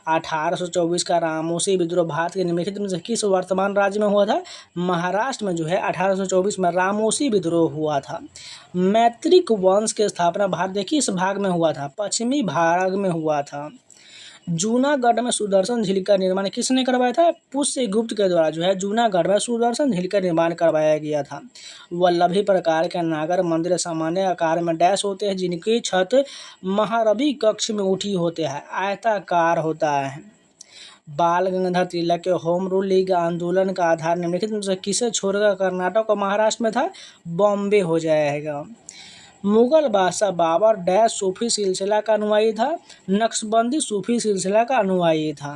1824 का रामोसी विद्रोह भारत के निम्नलिखित में से किस वर्तमान राज्य में हुआ था? महाराष्ट्र में जो है 1824 में रामोसी विद्रोह हुआ था। मैत्रिक वंश की स्थापना भारत के किस भाग में हुआ था? पश्चिमी भाग में हुआ था। जूनागढ़ में सुदर्शन झील का निर्माण किसने करवाया था? पुष्यगुप्त के द्वारा जो है जूनागढ़ में सुदर्शन झील का निर्माण करवाया गया था। वल्लभी प्रकार के नागर मंदिर सामान्य आकार में डैश होते हैं, जिनकी छत महारवि कक्ष में उठी होते हैं, आयताकार होता है। बाल गंगाधर तिलक के होम रूल लीग आंदोलन का आधार निम्नलिखित में से किसे छोड़कर कर्नाटक और महाराष्ट्र में था? बॉम्बे हो जाएगा। मुगल बादशाह बाबर डैश सूफी सिलसिला का अनुयायी था? नक्शबंदी सूफी सिलसिला का अनुयायी था।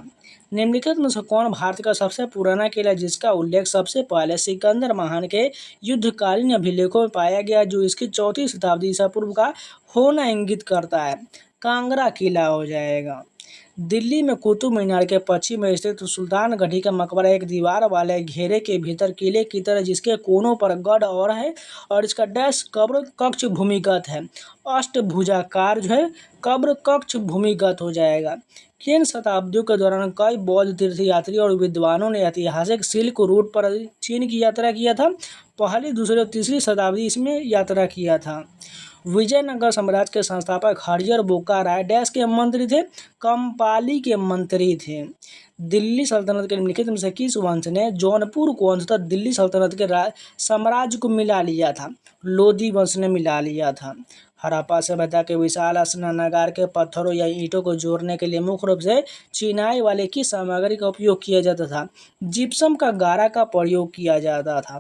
निम्नलिखित में से कौन भारत का सबसे पुराना किला जिसका उल्लेख सबसे पहले सिकंदर महान के युद्धकालीन अभिलेखों में पाया गया, जो इसकी 4वीं शताब्दी ईसा पूर्व का होना इंगित करता है? कांगड़ा किला हो जाएगा। दिल्ली में कुतुब मीनार के पश्चिम में स्थित सुल्तान गढ़ी का मकबरा एक दीवार वाले घेरे के भीतर किले की तरह जिसके कोनों पर गढ़ और है और इसका डैश कब्र कक्ष भूमिगत है, अष्टभुजाकार जो है कब्र कक्ष भूमिगत हो जाएगा। किन शताब्दियों के दौरान कई बौद्ध तीर्थयात्री और विद्वानों ने ऐतिहासिक सिल्क रूट पर चीन की यात्रा किया था? पहली, दूसरी और तीसरी शताब्दी इसमें यात्रा किया था। विजयनगर साम्राज्य के संस्थापक हरिहर बोकाराय डैश के मंत्री थे? कंपाली के मंत्री थे। दिल्ली सल्तनत के निम्नलिखित में से किस वंश ने जौनपुर को अंततः दिल्ली सल्तनत के साम्राज्य को मिला लिया था? लोधी वंश ने मिला लिया था। हड़प्पा सभ्यता के विशाल स्नानागार के पत्थरों या ईंटों को जोड़ने के लिए मुख्य रूप से चिनाई वाले की सामग्री का उपयोग किया जाता था? जिप्सम का गारा का प्रयोग किया जाता था।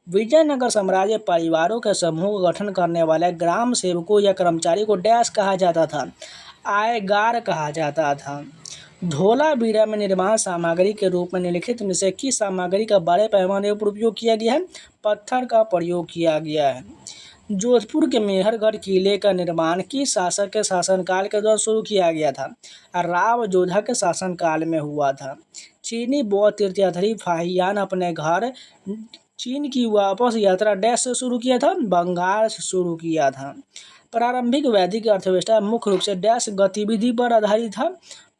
विजयनगर साम्राज्य परिवारों के समूह का गठन करने वाले ग्राम सेवकों या कर्मचारी को डैश कहा जाता था? आयगार कहा जाता था। धोलावीरा में निर्माण सामग्री के रूप में निम्नलिखित में से किस सामग्री का बड़े पैमाने पर उपयोग किया गया है? पत्थर का प्रयोग किया गया है। जोधपुर के मेहरगढ़ किले का निर्माण किस शासक के शासनकाल के दौरान शुरू किया गया था? राव जोधा के शासनकाल में हुआ था। चीनी बौद्ध तीर्थयात्री फाहियान अपने घर चीन की वापस यात्रा डैश से शुरू किया था? बंगाल से शुरू किया था। प्रारंभिक वैदिक अर्थव्यवस्था मुख्य रूप से डैश गतिविधि पर आधारित था?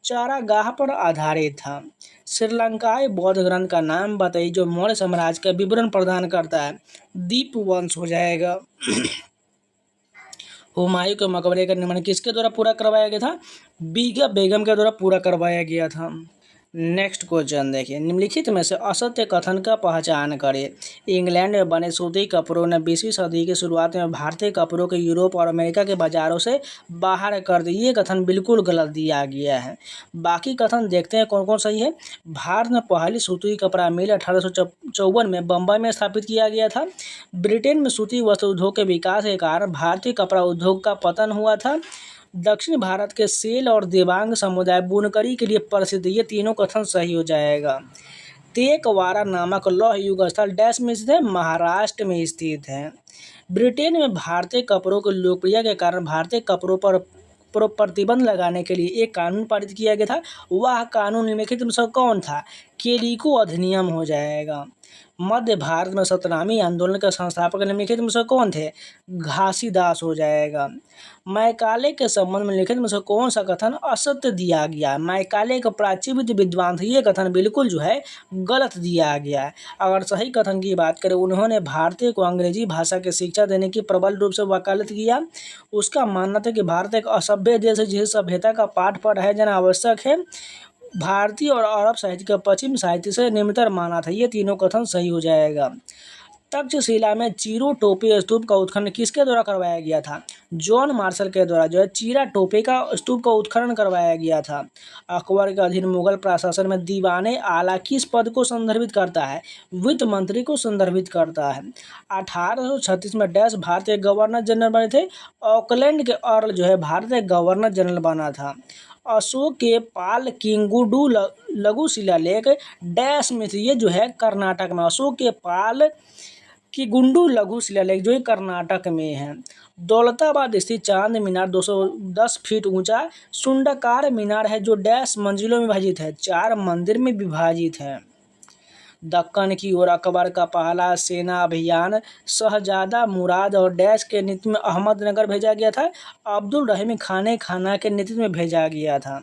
चारागाह पर आधारित था। श्रीलंकाई बौद्ध ग्रंथ का नाम बताइए जो मौर्य साम्राज्य का विवरण प्रदान करता है? दीपवंश हो जाएगा। हुमायूं के मकबरे का निर्माण किसके द्वारा पूरा करवाया गया था? बीगा बेगम के द्वारा पूरा करवाया गया था। नेक्स्ट क्वेश्चन देखिए, निम्नलिखित में से असत्य कथन का पहचान करें। इंग्लैंड में बने सूती कपड़ों ने 20वीं सदी की शुरुआत में भारतीय कपड़ों के यूरोप और अमेरिका के बाजारों से बाहर कर दिए। ये कथन बिल्कुल गलत दिया गया है। बाकी कथन देखते हैं कौन कौन सही है। भारत में पहली सूती कपड़ा मिल 1854 में बम्बई में स्थापित किया गया था। ब्रिटेन में सूती वस्त्र उद्योग के विकास के कारण भारतीय कपड़ा उद्योग का पतन हुआ था। दक्षिण भारत के सेल और देवांग समुदाय बुनकरी के लिए प्रसिद्ध। ये तीनों कथन सही हो जाएगा। तेकवारा नामक लौह युग स्थल डैश में स्थित है? महाराष्ट्र में स्थित है। ब्रिटेन में भारतीय कपड़ों की लोकप्रियता के कारण भारतीय कपड़ों पर प्रतिबंध लगाने के लिए एक कानून पारित किया गया था। वह कानून निम्नलिखित में से कौन था? केलिको अधिनियम हो जाएगा। मध्य भारत में सतनामी आंदोलन के संस्थापक निम्नलिखित में से कौन थे? घासीदास हो जाएगा। मैकाले के संबंध में निम्नलिखित में से कौन सा कथन असत्य दिया गया है? मैकाले का प्राचीन विद्वान थे, ये कथन बिल्कुल जो है गलत दिया गया है। अगर सही कथन की बात करें, उन्होंने भारतीय को अंग्रेजी भाषा की शिक्षा देने की प्रबल रूप से वकालत किया। उसका मानना था कि भारत एक असभ्य देश है जिसे सभ्यता का पाठ पढ़ाया जाना आवश्यक है। भारतीय और अरब साहित्य का पश्चिम साहित्य से निम्नतर माना था। ये तीनों कथन सही हो जाएगा। तक्षशिला में चीरो टोपी स्तूप का उत्खनन किसके द्वारा करवाया गया था? जॉन मार्शल के द्वारा जो है चीरा टोपे का स्तूप का उत्खनन करवाया गया था। अकबर के अधीन मुगल प्रशासन में दीवाने आला किस पद को संदर्भित करता है? वित्त मंत्री को संदर्भित करता है। 1836 में डैश भारतीय गवर्नर जनरल बने थे। ऑकलैंड के अर्ल जो है भारतीय गवर्नर जनरल बना था। अशोक के पाल किंगुडू लघु शिलालेख डैश में थी, ये जो है कर्नाटक में। अशोक के पाल की गुंडू लघु शिलालेख जो है कर्नाटक में है। दौलताबाद स्थित चांद मीनार 210 फीट ऊंचा सुंडाकार मीनार है जो डैश मंजिलों में विभाजित है, 4 मंदिर में विभाजित है। दक्कन की ओर अकबर का पहला सेना अभियान शहजादा मुराद और डैश के नेतृत्व में अहमदनगर भेजा गया था। अब्दुल रहीम खाना के नेतृत्व में भेजा गया था।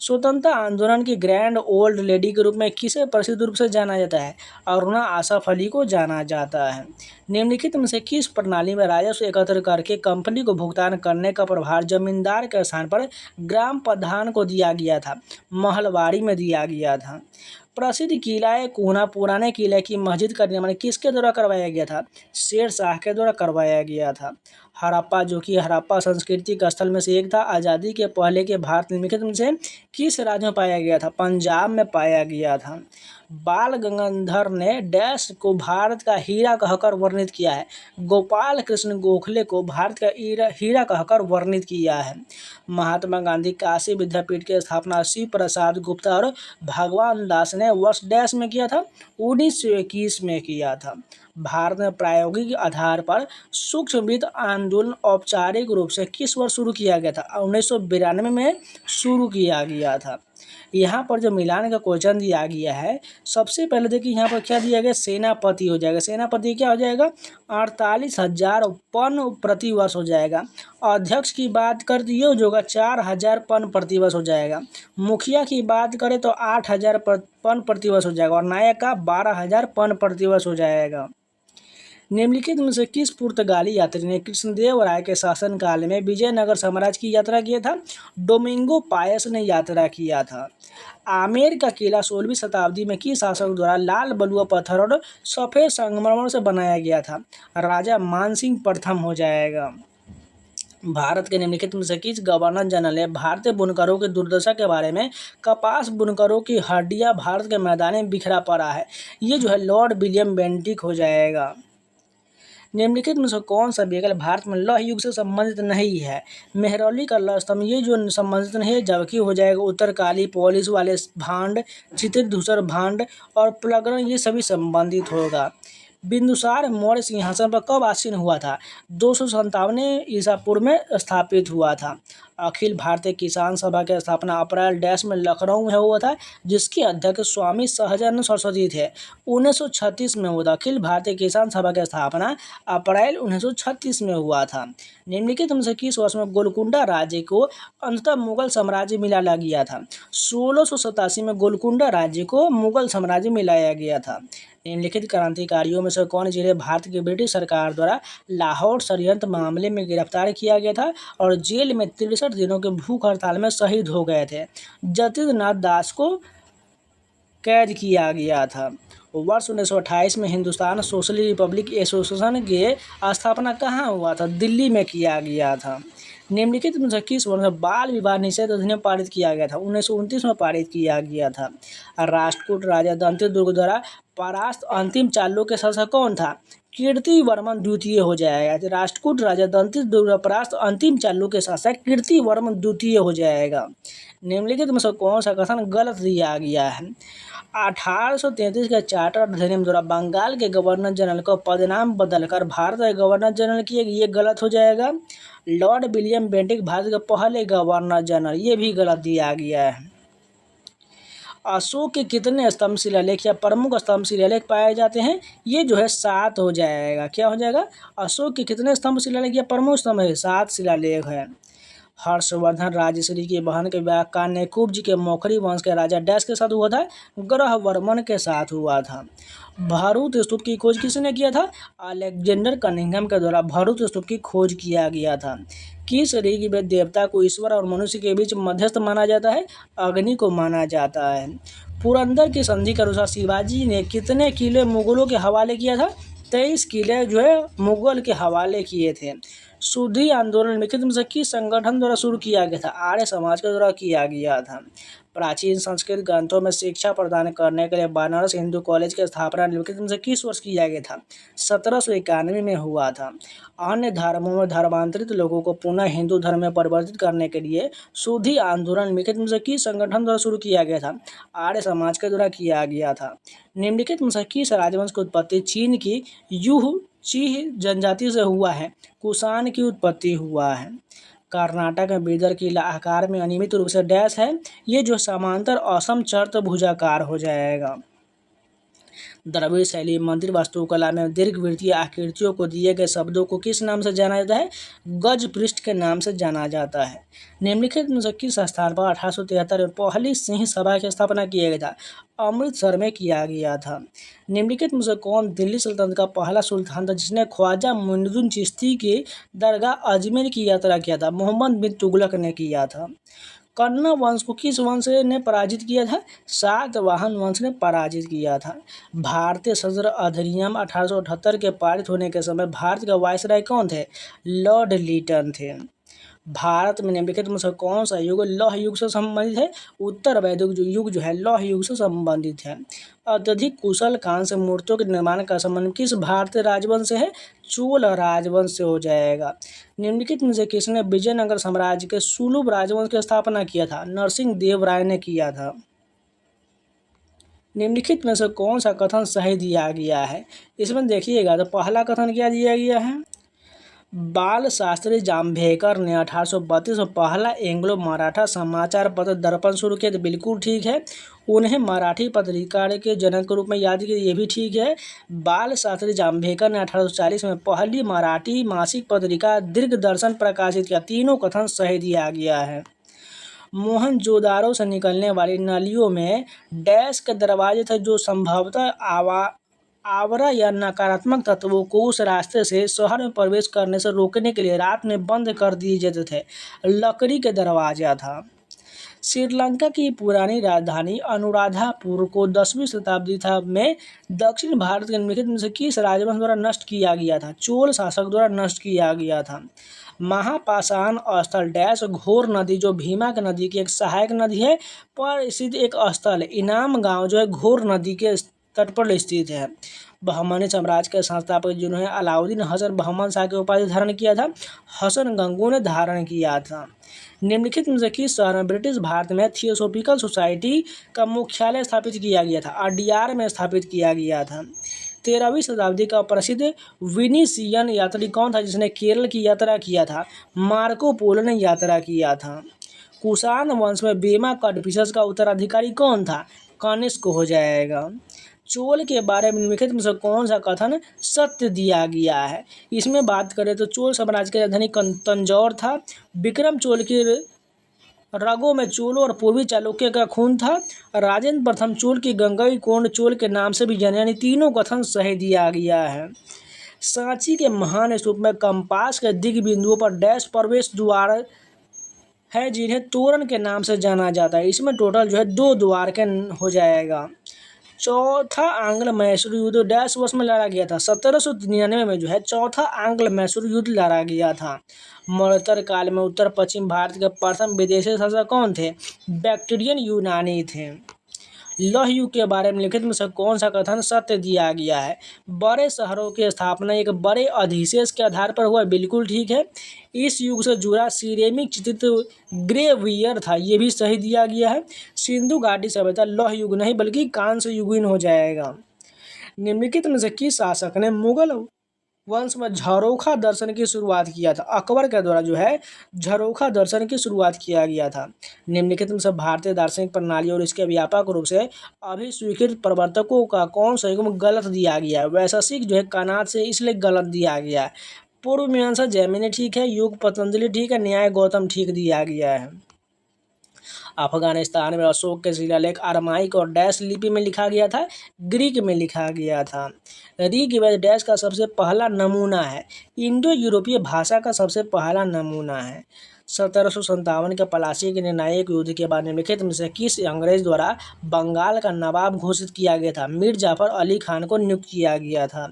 स्वतंत्रता आंदोलन की ग्रैंड ओल्ड लेडी के रूप में किसे प्रसिद्ध रूप से जाना जाता है? अरुणा आसफ अली को जाना जाता है। निम्नलिखित में से किस प्रणाली में राजस्व एकत्र करके कंपनी को भुगतान करने का प्रभार जमींदार के स्थान पर ग्राम प्रधान को दिया गया था? महलवाड़ी में दिया गया था। प्रसिद्ध किला कोना पुराने किले की मस्जिद का निर्माण किसके द्वारा करवाया गया था? शेर शाह के द्वारा करवाया गया था। हड़प्पा जो कि हड़प्पा संस्कृति का स्थल में से एक था, आज़ादी के पहले के भारत निम्नलिखित में से किस राज्य में पाया गया था? पंजाब में पाया गया था। बाल गंगाधर ने डैश को भारत का हीरा कहकर वर्णित किया है? गोपाल कृष्ण गोखले को भारत का हीरा कहकर वर्णित किया है। महात्मा गांधी काशी विद्यापीठ की स्थापना शिव प्रसाद गुप्ता और भगवान दास ने वर्ष डैश में किया था? 1921 में किया था। भारत में प्रायोगिक आधार पर सूक्ष्म वित्त आंदोलन औपचारिक रूप से किस वर्ष शुरू किया गया था? 1992 में शुरू किया गया था। यहाँ पर जो मिलान का क्वेश्चन दिया गया है, सबसे पहले देखिए यहाँ पर क्या दिया गया? सेनापति हो जाएगा। सेनापति क्या हो जाएगा? 48,000 पन प्रति वर्ष हो जाएगा। अध्यक्ष की बात कर दिए हो जाएगा 4,000 पन प्रति वर्ष हो जाएगा। मुखिया की बात करें तो 8,000 पन प्रति वर्ष हो जाएगा और नायक का 12,000 पन प्रति वर्ष हो जाएगा। निम्नलिखित में से किस पुर्तगाली यात्री ने कृष्णदेव राय के शासनकाल में विजयनगर साम्राज्य की यात्रा किया था? डोमिंगो पायस ने यात्रा किया था। आमेर का किला 16वीं शताब्दी में किस शासक द्वारा लाल बलुआ पत्थर और सफ़ेद संगमरमर से बनाया गया था? राजा मानसिंह प्रथम हो जाएगा। भारत के निम्नलिखित में से किस गवर्नर जनरल ने भारतीय बुनकरों की दुर्दशा के बारे में कपास बुनकरों की हड्डियां भारत के मैदान में बिखरा पड़ा है? ये जो है लॉर्ड विलियम बेंटिक हो जाएगा। निम्नलिखित में से कौन सा विकल्प भारत में लौह युग से संबंधित नहीं है? मेहरौली का लौह स्तंभ ये जो संबंधित नहीं है, जबकि हो जाएगा उत्तरकाली पॉलिश वाले भांड, चित्रित धूसर भांड और प्लगरन, ये सभी संबंधित होगा। बिंदुसार मौर्य सिंहासन पर कब आसीन हुआ था? 257 ईसा पूर्व में स्थापित हुआ था। अखिल भारतीय किसान सभा की स्थापना अप्रैल डैश में लखनऊ में हुआ था, जिसके अध्यक्ष स्वामी सहजानंद सरस्वती थे। 1936 में हुआ था। अखिल भारतीय किसान सभा की स्थापना अप्रैल 1936 में हुआ था। निम्नलिखित में से किस वर्ष में गोलकुंडा राज्य को अंततः मुगल साम्राज्य मिलाया गया था? 1687 में गोलकुंडा राज्य को मुगल साम्राज्य मिलाया गया था। निम्नलिखित क्रांतिकारियों में से कौन जिन्हें भारत की ब्रिटिश सरकार द्वारा लाहौर षड्यंत्र मामले में गिरफ्तार किया गया था और जेल में 63 दिनों के भूख हड़ताल में शहीद हो गए थे? जतींद्रनाथ दास को कैद किया गया था। वर्ष 1928 में हिंदुस्तान सोशलिस्ट रिपब्लिक एसोसिएशन की स्थापना कहाँ हुआ था? दिल्ली में किया गया था। निम्नलिखित में से किस वर्ष में बाल विवाह निषेध अधिनियम पारित किया गया था? 1929 में पारित किया गया था। राष्ट्रकूट राजा दंतिल दुर्ग द्वारा परास्त अंतिम चालुक्य शासक कौन था? कीर्तिवर्मन द्वितीय हो जाएगा। राष्ट्रकूट राजा दंतिल दुर्ग परास्त अंतिम चालुक्य शासक कीर्तिवर्मन द्वितीय हो जाएगा। निम्नलिखित में से कौन सा कथन गलत दिया गया है? 1833 के चार्टर अधिनियम द्वारा बंगाल के गवर्नर जनरल को पदनाम बदलकर भारत के गवर्नर जनरल किए, ये गलत हो जाएगा। लॉर्ड विलियम बेंटिक भारत के पहले गवर्नर जनरल, ये भी गलत दिया गया है। अशोक के कितने स्तंभ शिलालेख या प्रमुख स्तंभ शिलालेख पाए जाते हैं? ये जो है 7 हो जाएगा। क्या हो जाएगा? अशोक के कितने स्तंभ शिलालेख या प्रमुख स्तंभ है? 7 शिलालेख है। हर्षवर्धन राजश्री की बहन के विवाह कान्यकुब्ज के मौखरी वंश के राजा डैश के साथ हुआ था? ग्रहवर्मन के साथ हुआ था। भरूच स्तूप की खोज किसने किया था? अलेक्जेंडर कनिंघम के द्वारा भरूच स्तूप की खोज किया गया था। किस ऋग्वेद देवता को ईश्वर और मनुष्य के बीच मध्यस्थ माना जाता है? अग्नि को माना जाता है। पुरंदर की संधि के अनुसार शिवाजी ने कितने किले मुगलों के हवाले किया था? 23 किले जो है मुगल के हवाले किए थे। शुद्धि आंदोलन निम्नलिखित में से किस संगठन द्वारा शुरू किया गया था? आर्य समाज के द्वारा किया गया था। प्राचीन संस्कृत ग्रंथों में शिक्षा प्रदान करने के लिए बनारस हिंदू कॉलेज की स्थापना निम्नलिखित में से किस वर्ष किया गया था? 1791 में हुआ था। अन्य धर्मों में धर्मांतरित लोगों को पुनः हिंदू धर्म में परिवर्तित करने के लिए शुद्धि आंदोलन निम्नलिखित में से किस संगठन द्वारा शुरू किया गया था? आर्य समाज के द्वारा किया गया था। निम्नलिखित में से किस राजवंश की उत्पत्ति चीन की यूह चीह जनजाति से हुआ है? कुषाण की उत्पत्ति हुआ है। कर्नाटक में बीदर किला आकार में अनियमित रूप से डैश है, ये जो समांतर असम चतुर्भुजाकार हो जाएगा। द्रविड़ शैली मंदिर वास्तुकला में दीर्घवृत्तीय आकृतियों को दिए गए शब्दों को किस नाम से जाना जाता है? गज पृष्ठ के नाम से जाना जाता है। निम्नलिखित में से किस स्थान पर 1873 में पहली सिंह सभा की स्थापना किया गया था? अमृतसर में किया गया था। निम्नलिखित में से कौन दिल्ली सल्तनत का पहला सुल्तान था जिसने ख्वाजा मुइनुद्दीन चिश्ती की दरगाह अजमेर की यात्रा किया था? मोहम्मद बिन तुगलक ने किया था। कन्ना वंश को किस वंश ने पराजित किया था? सातवाहन वंश ने पराजित किया था। भारतीय सशस्त्र अधिनियम 1878 के पारित होने के समय भारत के वायसराय कौन थे? लॉर्ड लिटन थे। भारत में निम्नलिखित में से कौन सा युग लौह युग से संबंधित है? उत्तर वैदिक युग जो है लौह युग से संबंधित है। अत्यधिक कुशल कांस्य से मूर्तियों के निर्माण का संबंध किस भारतीय राजवंश से है? चोल राजवंश से हो जाएगा। निम्नलिखित में से किसने विजयनगर साम्राज्य के सुलभ राजवंश की स्थापना किया था? नरसिंह देव राय ने किया था। निम्नलिखित में से कौन सा कथन सही दिया गया है? इसमें देखिएगा तो पहला कथन क्या दिया गया है? बाल शास्त्री जाम्भेकर ने 1832 में पहला एंग्लो मराठा समाचार पत्र दर्पण शुरू किया, तो बिल्कुल ठीक है। उन्हें मराठी पत्रिका के जनक के रूप में याद किया, ये भी ठीक है। बाल शास्त्री जाम्भेकर ने 1840 में पहली मराठी मासिक पत्रिका दीर्घदर्शन प्रकाशित किया। तीनों कथन सही दिया गया है। मोहनजोदारो से निकलने वाली नलियों में डैश के दरवाजे थे जो संभवतः आवरा या नकारात्मक तत्वों को उस रास्ते से शहर में प्रवेश करने से रोकने के लिए रात में बंद कर दिए जाते थे। लकड़ी के दरवाजा था। श्रीलंका की पुरानी राजधानी अनुराधापुर को 10वीं शताब्दी में दक्षिण भारत के निम्नलिखित में से किस राजवंश द्वारा नष्ट किया गया था? चोल शासक द्वारा नष्ट किया गया था। महापाषाण स्थल डैश घोर नदी जो भीमा की नदी की एक सहायक नदी है पर स्थित एक स्थल इनाम गांव जो है घोर नदी के तट पर स्थित है। बहमनी साम्राज्य के संस्थापक जिन्होंने अलाउद्दीन हसन बहमन शाह की उपाधि धारण किया था? हसन गंगू ने धारण किया था। निम्नलिखित में से किस शहर में ब्रिटिश भारत में थियोसॉफिकल सोसाइटी का मुख्यालय स्थापित किया गया था? अडियार में स्थापित किया गया था। 13वीं शताब्दी का प्रसिद्ध विनीसियन यात्री कौन था जिसने केरल की यात्रा किया था? मार्को पोलो ने यात्रा किया था। कुषाण वंश में बेमा कडफिसस का उत्तराधिकारी कौन था? कनिष्क हो जाएगा। चोल के बारे में निम्नलिखित में से कौन सा कथन सत्य दिया गया है? इसमें बात करें तो चोल साम्राज्य की राजधानी तंजौर था। विक्रम चोल की रगों में चोलों और पूर्वी चालुक्य का खून था। राजेंद्र प्रथम चोल की गंगई कोंड चोल के नाम से भी जाने, यानी तीनों कथन सही दिया गया है। सांची के महान स्तूप में कंपास के दिग बिंदुओं पर डैश प्रवेश द्वार है जिन्हें तोरण के नाम से जाना जाता है। इसमें टोटल जो है 2 द्वार के हो जाएगा। चौथा आंग्ल मैसूर युद्ध डैश वर्ष में लड़ा गया था? 1799 में जो है चौथा आंग्ल मैसूर युद्ध लड़ा गया था। मरणोत्तर काल में उत्तर पश्चिम भारत के प्रथम विदेशी शासक कौन थे? बैक्ट्रियन यूनानी थे। लौह युग के बारे में लिखित में से कौन सा कथन सत्य दिया गया है? बड़े शहरों की स्थापना एक बड़े अधिशेष के आधार पर हुआ, बिल्कुल ठीक है। इस युग से जुड़ा सिरेमिक चित्रित ग्रेवियर था, ये भी सही दिया गया है। सिंधु घाटी सभ्यता लौह युग नहीं बल्कि कांस्य युगीन हो जाएगा। निम्नलिखित में से किस शासक ने मुगल वंश में झरोखा दर्शन की शुरुआत किया था? अकबर के द्वारा जो है झरोखा दर्शन की शुरुआत किया गया था। निम्नलिखित में से भारतीय दार्शनिक प्रणाली और इसके व्यापक रूप से अभिस्वीकृत प्रवर्तकों का कौन सा युग्म गलत दिया गया है? वैशेषिक जो है कनाद से इसलिए गलत दिया गया है। पूर्व मीमांसा जैमिनी ठीक है, युग पतंजलि ठीक है, न्याय गौतम ठीक दिया गया है। अफगानिस्तान में अशोक के शिलालेख अरामाइक और डैश लिपि में लिखा गया था? ग्रीक में लिखा गया था। ऋग्वेद डैश का सबसे पहला नमूना है? इंडो यूरोपीय भाषा का सबसे पहला नमूना है। 1757 के पलासी के निर्णायक युद्ध के बाद निम्नलिखित में से किस अंग्रेज द्वारा बंगाल का नवाब घोषित किया गया था? मीर जाफर अली खान को नियुक्त किया गया था।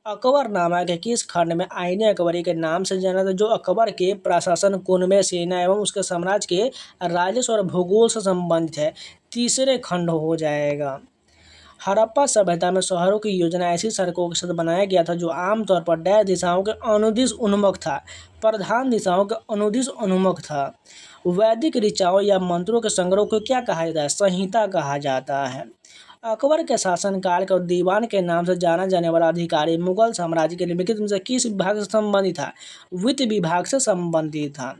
अकबरनामा के किस खंड में आईने अकबरी के नाम से जाना था, जो अकबर के प्रशासन, कुनबे, सेना एवं उसके साम्राज्य के राजस्व और भूगोल से संबंधित है? तीसरे खंड हो जाएगा। हड़प्पा सभ्यता में शहरों की योजना ऐसी सड़कों के साथ बनाया गया था जो आमतौर पर डैश दिशाओं के अनुदिश उन्मुख था। प्रधान दिशाओं के अनुदिश उन्मुख था। वैदिक ऋचाओं या मंत्रों के संग्रह को क्या कहा जाता है? संहिता कहा जाता है। अकबर के शासनकाल को दीवान के नाम से जाना जाने वाला अधिकारी मुगल साम्राज्य के निम्नलिखित में से किस विभाग से संबंधित था? वित्त विभाग से संबंधित था।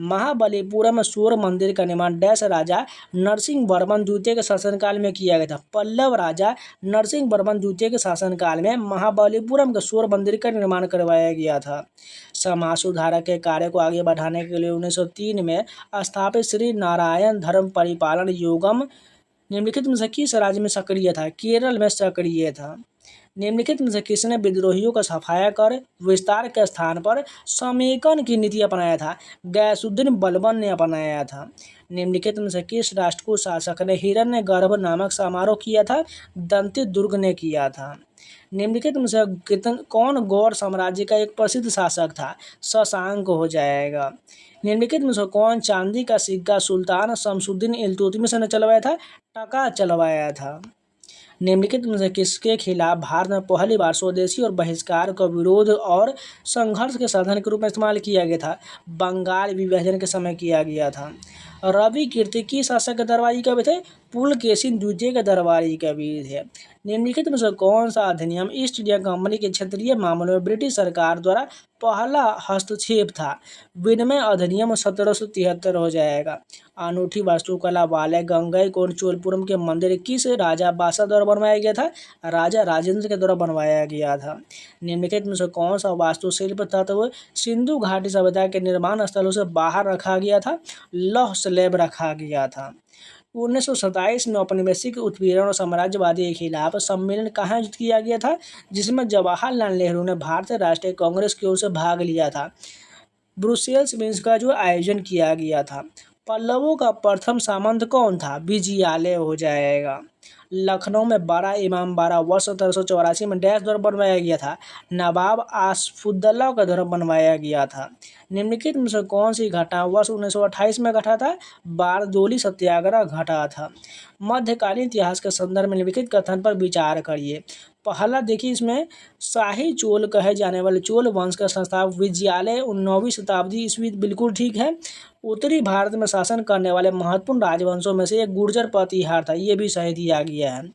महाबलीपुरम में सूर्य मंदिर का निर्माण डैश राजा नरसिंह वर्मन द्वितीय के शासनकाल में किया गया था। पल्लव राजा नरसिंह वर्मन द्वितीय के शासनकाल में महाबलीपुरम के सूर्य मंदिर का निर्माण करवाया गया था। समाज सुधारक के कार्य को आगे बढ़ाने के लिए 1903 में स्थापित श्री नारायण धर्म परिपालन योगम निम्नलिखित में से किस राज्य में सक्रिय था? केरल में सक्रिय था। निम्नलिखित में से किसने विद्रोहियों का सफाया कर विस्तार के स्थान पर समेकन की नीति अपनाया था? गैसुद्दीन बलबन ने अपनाया था। निम्नलिखित में से किस राष्ट्रकूट शासक ने हिरण्यगर्भ नामक समारोह किया था? दंती दुर्ग ने किया था। निम्नलिखित में से कौन गौड़ साम्राज्य का एक प्रसिद्ध शासक था? शशांक हो जाएगा। निम्नलिखित में से कौन चांदी का सिक्का सुल्तान शमसुद्दीन इल्तुतमिश ने चलवाया था? टका चलवाया था। निम्नलिखित में से किसके खिलाफ भारत में पहली बार स्वदेशी और बहिष्कार का विरोध और संघर्ष के साधन के रूप में इस्तेमाल किया गया था? बंगाल विभाजन के समय किया गया था। रवि कीर्ति किस शासक के दरबारी कवि थे? पुलकेशिन द्वितीय के दरबारी कवि थे। निम्नलिखित में से कौन सा अधिनियम ईस्ट इंडिया कंपनी के क्षेत्रीय मामलों में ब्रिटिश सरकार द्वारा पहला हस्तक्षेप था? विनिमय अधिनियम 1773 हो जाएगा। अनूठी वास्तुकला वाले गंगईकोंड चोलपुरम के मंदिर किस राजा बादशाह द्वारा बनवाया गया था? राजा राजेंद्र के द्वारा बनवाया गया था। निम्नलिखित में से कौन सा वास्तुशिल्प तत्व सिंधु घाटी सभ्यता के निर्माण स्थलों से बाहर रखा गया था? लौह स्लैब रखा गया था। 1927 में औपनिवेशिक उत्पीड़न और साम्राज्यवादी के खिलाफ सम्मेलन कहाँ आयोजित किया गया था? जिसमें जवाहरलाल नेहरू ने भारतीय राष्ट्रीय कांग्रेस की ओर से भाग लिया था। ब्रुसेल्स में इसका जो आयोजन किया गया था। पल्लवों का प्रथम सामंत कौन था? विजयालय हो जाएगा। लखनऊ में बड़ा इमाम बाड़ा वर्ष 1784 में डैश द्वारा बनवाया गया था? नवाब आसफुद्दौला के द्वारा बनवाया गया था। निम्नलिखित में से कौन सी घटना वर्ष 1928 में घटा था? बारदोली सत्याग्रह घटा था। मध्यकालीन इतिहास के संदर्भ में निम्नलिखित कथन पर विचार करिए। पहला देखिए, इसमें शाही चोल कहे जाने वाले चोल वंश का संस्थापक विजयालय 9वीं शताब्दी ईस्वी, बिल्कुल ठीक है। उत्तरी भारत में शासन करने वाले महत्वपूर्ण राजवंशों में से एक गुर्जर प्रतिहार था, ये भी सही दिया गया है।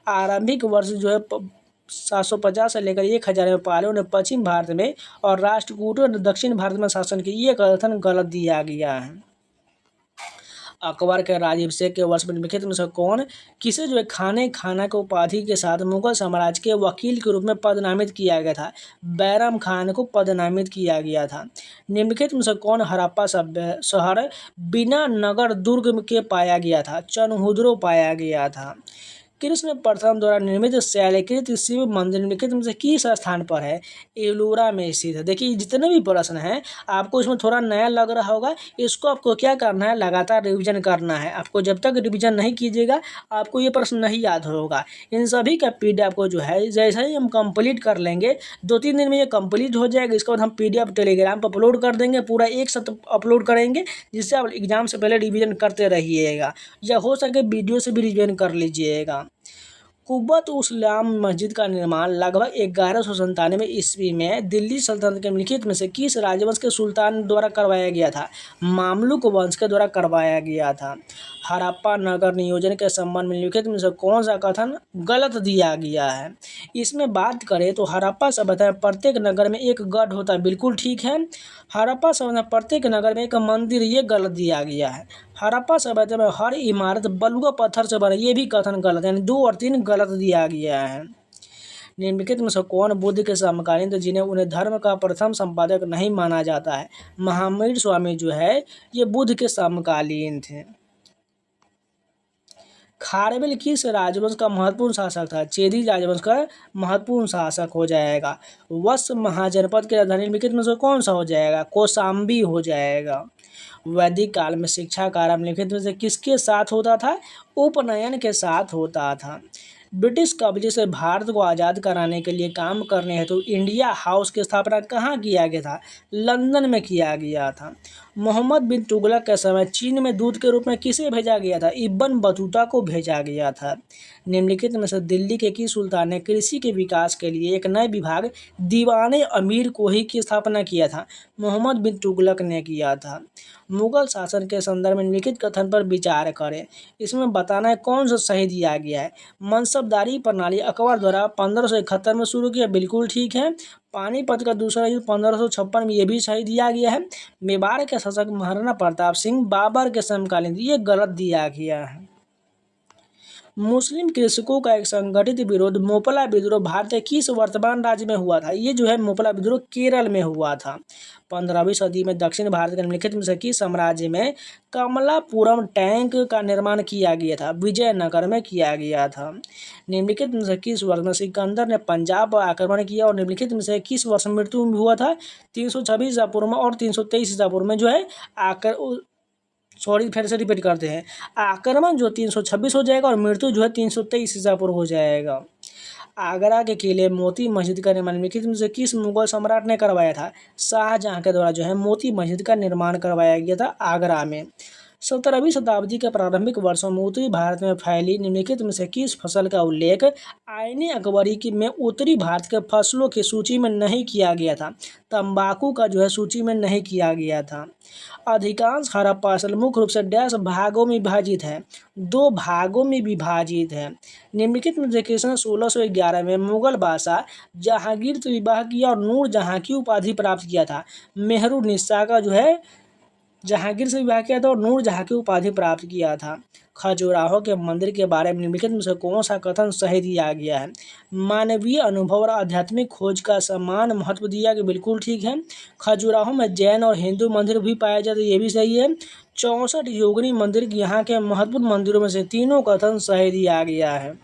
आरंभिक वर्ष जो है 750 से लेकर 1000 में पालों ने पश्चिम भारत में और राष्ट्रकूटों ने दक्षिण भारत में शासन किया, ये कथन गलत दिया गया है। अकबर के राज्याभिषेक के वर्ष में निम्नलिखित में से कौन किसे जो है खाने खाना के उपाधि के साथ मुगल साम्राज्य के वकील के रूप में पदनामित किया गया था? बैरम खान को पदनामित किया गया था। निम्नलिखित में से कौन हड़प्पा सभ्य शहर बिना नगर दुर्ग के पाया गया था? चनहुद्रो पाया गया था। कृष्ण प्रथम द्वारा निर्मित शैलकृत शिव मंदिर निम्नलिखित में से किस स्थान पर है? एलोरा में स्थित है। देखिए, जितने भी प्रश्न हैं आपको इसमें थोड़ा नया लग रहा होगा, इसको आपको क्या करना है? लगातार रिवीजन करना है। आपको जब तक रिवीजन नहीं कीजिएगा आपको ये प्रश्न नहीं याद होगा। इन सभी का PDF को जो है जैसे ही हम कंप्लीट कर लेंगे, 2-3 दिन में ये कंप्लीट हो जाएगा। इसके बाद हम PDF टेलीग्राम पर अपलोड कर देंगे, पूरा एक साथ अपलोड करेंगे, जिससे आप एग्जाम से पहले रिवीजन करते रहिएगा, या हो सके वीडियो से भी रिवीजन कर लीजिएगा। कुब्बत उस इस्लाम मस्जिद का निर्माण लगभग 1197 ईस्वी में दिल्ली सल्तनत के निम्नलिखित में से किस राजवंश के सुल्तान द्वारा करवाया गया था? मामलुक वंश के द्वारा करवाया गया था। हड़प्पा नगर नियोजन के संबंध में निम्नलिखित में से कौन सा कथन गलत दिया गया है? इसमें बात करें तो हड़प्पा सभ्यता में प्रत्येक नगर में एक गढ़ होता है, बिल्कुल ठीक है। हड़प्पा सभ्यता में प्रत्येक नगर में एक मंदिर, ये गलत दिया गया है। हड़प्पा सभ्यता में हर इमारत बलुआ पत्थर से बने, ये भी कथन गलत है, यानी 2 और 3 गलत दिया गया है। निम्नलिखित में से कौन बुद्ध के समकालीन थे जिन्हें उन्हें धर्म का प्रथम संपादक नहीं माना जाता है? महावीर स्वामी जो है ये बुद्ध के समकालीन थे। खारवेल किस राजवंश का महत्वपूर्ण शासक था? चेदी राजवंश का महत्वपूर्ण शासक हो जाएगा। वत्स महाजनपद की राजधानी निम्नलिखित में से कौन सा हो जाएगा? कौशाम्बी हो जाएगा। वैदिक काल में शिक्षा का आरंभ निम्नलिखित में से किसके साथ होता था? उपनयन के साथ होता था। ब्रिटिश कब्जे से भारत को आज़ाद कराने के लिए काम करने हेतु इंडिया हाउस की स्थापना कहाँ किया गया था? लंदन में किया गया था। मोहम्मद बिन तुगलक के समय चीन में दूत के रूप में किसे भेजा गया था? इब्न बतूता को भेजा गया था। निम्नलिखित में से दिल्ली के किस सुल्तान ने कृषि के विकास के लिए एक नए विभाग दीवाने अमीर कोही की स्थापना किया था? मोहम्मद बिन तुगलक ने किया था। मुगल शासन के संदर्भ में निम्नलिखित कथन पर विचार करें। इसमें बताना है कौन सा सही दिया गया है। मनसबदारी प्रणाली अकबर द्वारा 1571 में शुरू किया, बिल्कुल ठीक है। पानीपत का दूसरा युद्ध 1556 में, ये भी सही दिया गया है। मेवाड़ के शासक महाराणा प्रताप सिंह बाबर के समकालीन, ये गलत दिया गया है। मुस्लिम कृषकों का एक संगठित विरोध मोपला विद्रोह भारत के किस वर्तमान राज्य में हुआ था? ये जो है मोपला विद्रोह केरल में हुआ था। 15वीं सदी में दक्षिण भारत के निम्नलिखित में से किस साम्राज्य में कमलापुरम टैंक का निर्माण किया गया था? विजयनगर में किया गया था। निम्नलिखित में से किस वर्ष में सिकंदर ने पंजाब पर आक्रमण किया और निम्नलिखित में से किस वर्ष मृत्यु हुआ था? 326 ईसा पूर्व में और 323 ईसा पूर्व में जो है फिर से रिपीट करते हैं। आक्रमण जो 326 हो जाएगा और मृत्यु जो है 323 ईसा पूर्व हो जाएगा। आगरा के किले मोती मस्जिद का निर्माण निम्नलिखित में से किस मुगल सम्राट ने करवाया था? शाहजहां के द्वारा जो है मोती मस्जिद का निर्माण करवाया गया था आगरा में। 17वीं शताब्दी के प्रारंभिक वर्षों में उत्तरी भारत में फैली निम्नलिखित में से किस फसल का उल्लेख आईने अकबरी की में उत्तरी भारत के फसलों की सूची में नहीं किया गया था? तंबाकू का जो है सूची में नहीं किया गया था। अधिकांश हड़प्पा स्थल मुख्य रूप से डैश भागों में विभाजित है? 2 भागों में विभाजित है। निम्नलिखित में से किसने 1611 में मुगल बादशाह जहांगीर से विवाह किया और नूर जहां की उपाधि प्राप्त किया था? मेहरुन्निसा का जो है जहांगीर से विवाह किया था और नूर जहां की उपाधि प्राप्त किया था। खजुराहो के मंदिर के बारे में निम्नलिखित में से कौन सा कथन सही दिया गया है? मानवीय अनुभव और आध्यात्मिक खोज का समान महत्व दिया गया, बिल्कुल ठीक है। खजुराहो में जैन और हिंदू मंदिर भी पाए जाते, ये भी सही है। 64 योगिनी मंदिर यहाँ के महत्वपूर्ण मंदिरों में से तीनों कथन सही दिया गया है।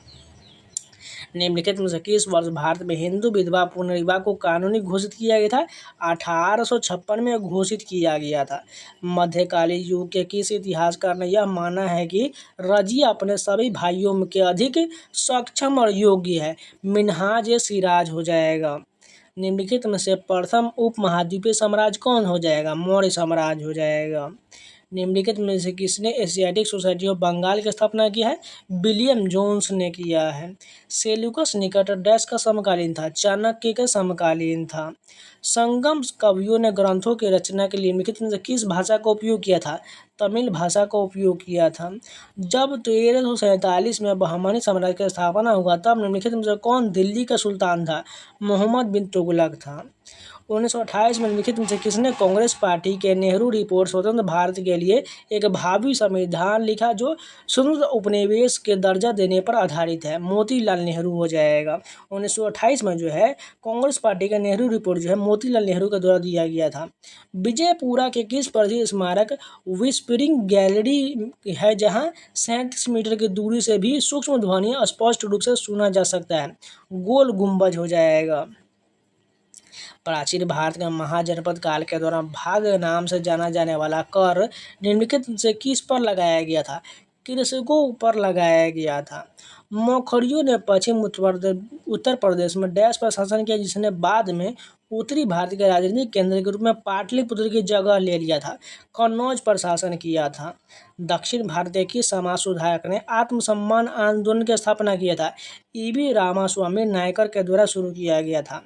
निम्नलिखित में से किस वर्ष भारत में हिंदू विधवा पुनर्विवाह को कानूनी घोषित किया गया था? 1856 में घोषित किया गया था। मध्यकालीन युग के किस इतिहासकार ने यह माना है कि रजिया अपने सभी भाइयों के अधिक सक्षम और योग्य है? मिन्हाज ए सिराज हो जाएगा। निम्नलिखित में से प्रथम उपमहाद्वीपीय साम्राज्य कौन हो जाएगा? मौर्य साम्राज्य हो जाएगा। निम्नलिखित में से किसने एशियाटिक सोसाइटी ऑफ बंगाल की स्थापना की है? विलियम जोन्स ने किया है। सेल्यूकस निकट डैश का समकालीन था? चाणक्य के समकालीन था। संगम कवियों ने ग्रंथों की रचना के लिए निम्नलिखित में से किस भाषा का उपयोग किया था? तमिल भाषा का उपयोग किया था। जब 1347 में बहमनी साम्राज्य की स्थापना हुआ तब निम्नलिखित में से कौन दिल्ली का सुल्तान था? मोहम्मद बिन तुगलक था। 1928 में निम्नलिखित में से किसने कांग्रेस पार्टी के नेहरू रिपोर्ट स्वतंत्र भारत के लिए एक भावी संविधान लिखा जो स्वतंत्र उपनिवेश के दर्जा देने पर आधारित है? मोतीलाल नेहरू हो जाएगा। 1928 में जो है कांग्रेस पार्टी का नेहरू रिपोर्ट जो है मोतीलाल नेहरू के द्वारा दिया गया था। विजयपुरा के किस प्रसिद्ध स्मारक व्हिस्परिंग गैलरी है जहां 37 मीटर की दूरी से भी सूक्ष्म ध्वनि स्पष्ट रूप से सुना जा सकता है? गोल गुंबज हो जाएगा। प्राचीन भारत के महाजनपद काल के दौरान भाग नाम से जाना जाने वाला कर निम्नलिखित से किस पर लगाया गया था? कृषकों पर लगाया गया था। मौखरियों ने पश्चिम उत्तर प्रदेश में डैश पर शासन किया जिसने बाद में उत्तरी भारत के राजनीतिक केंद्र के रूप में पाटलिपुत्र की जगह ले लिया था? कन्नौज पर शासन किया था। दक्षिण भारतीय की समाज सुधारक ने आत्मसम्मान आंदोलन की स्थापना किया था? ईवी रामास्वामी नायकर के द्वारा शुरू किया गया था।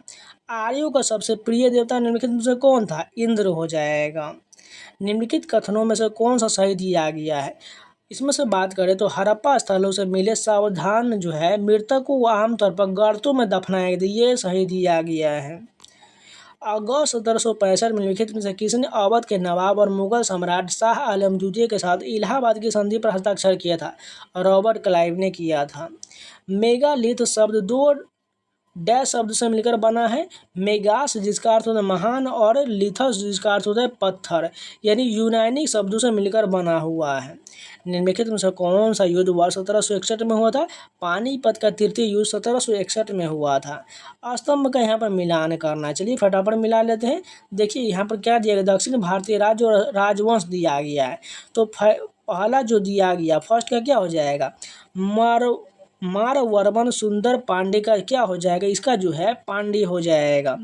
आर्यों का सबसे प्रिय देवता निम्नलिखित में से कौन था? इंद्र हो जाएगा। निम्नलिखित कथनों में से कौन सा सही दिया गया है? इसमें से बात करें तो हड़प्पा स्थलों से मिले सावधान जो है मृतक को आमतौर पर गर्तों में दफनाया गया, ये सही दिया गया है। अगस्त 1765 में निम्नलिखित में से किसने अवध के नवाब और मुगल सम्राट शाह आलम द्वितीय के साथ इलाहाबाद की संधि पर हस्ताक्षर किया था? रॉबर्ट क्लाइव ने किया था। मेगालिथ शब्द 2 डैश शब्द से मिलकर बना है? मेगास जिसका अर्थ होता है महान और लिथस जिसका अर्थ होता है पत्थर, यानी यूनानी शब्दों से मिलकर बना हुआ है। निम्नलिखित में से कौन सा युद्ध वर्ष 1761 में हुआ था? पानीपत का तृतीय युद्ध 1761 में हुआ था। स्तंभ का यहाँ पर मिलान करना है, चलिए फटाफट मिला लेते हैं। देखिए यहाँ पर क्या दिया गया, दक्षिण भारतीय राज्य और राजवंश दिया गया है। तो पहला जो दिया गया फर्स्ट का क्या हो जाएगा? मारवर्मन सुंदर पांडे का क्या हो जाएगा, इसका जो है पांडे हो जाएगा।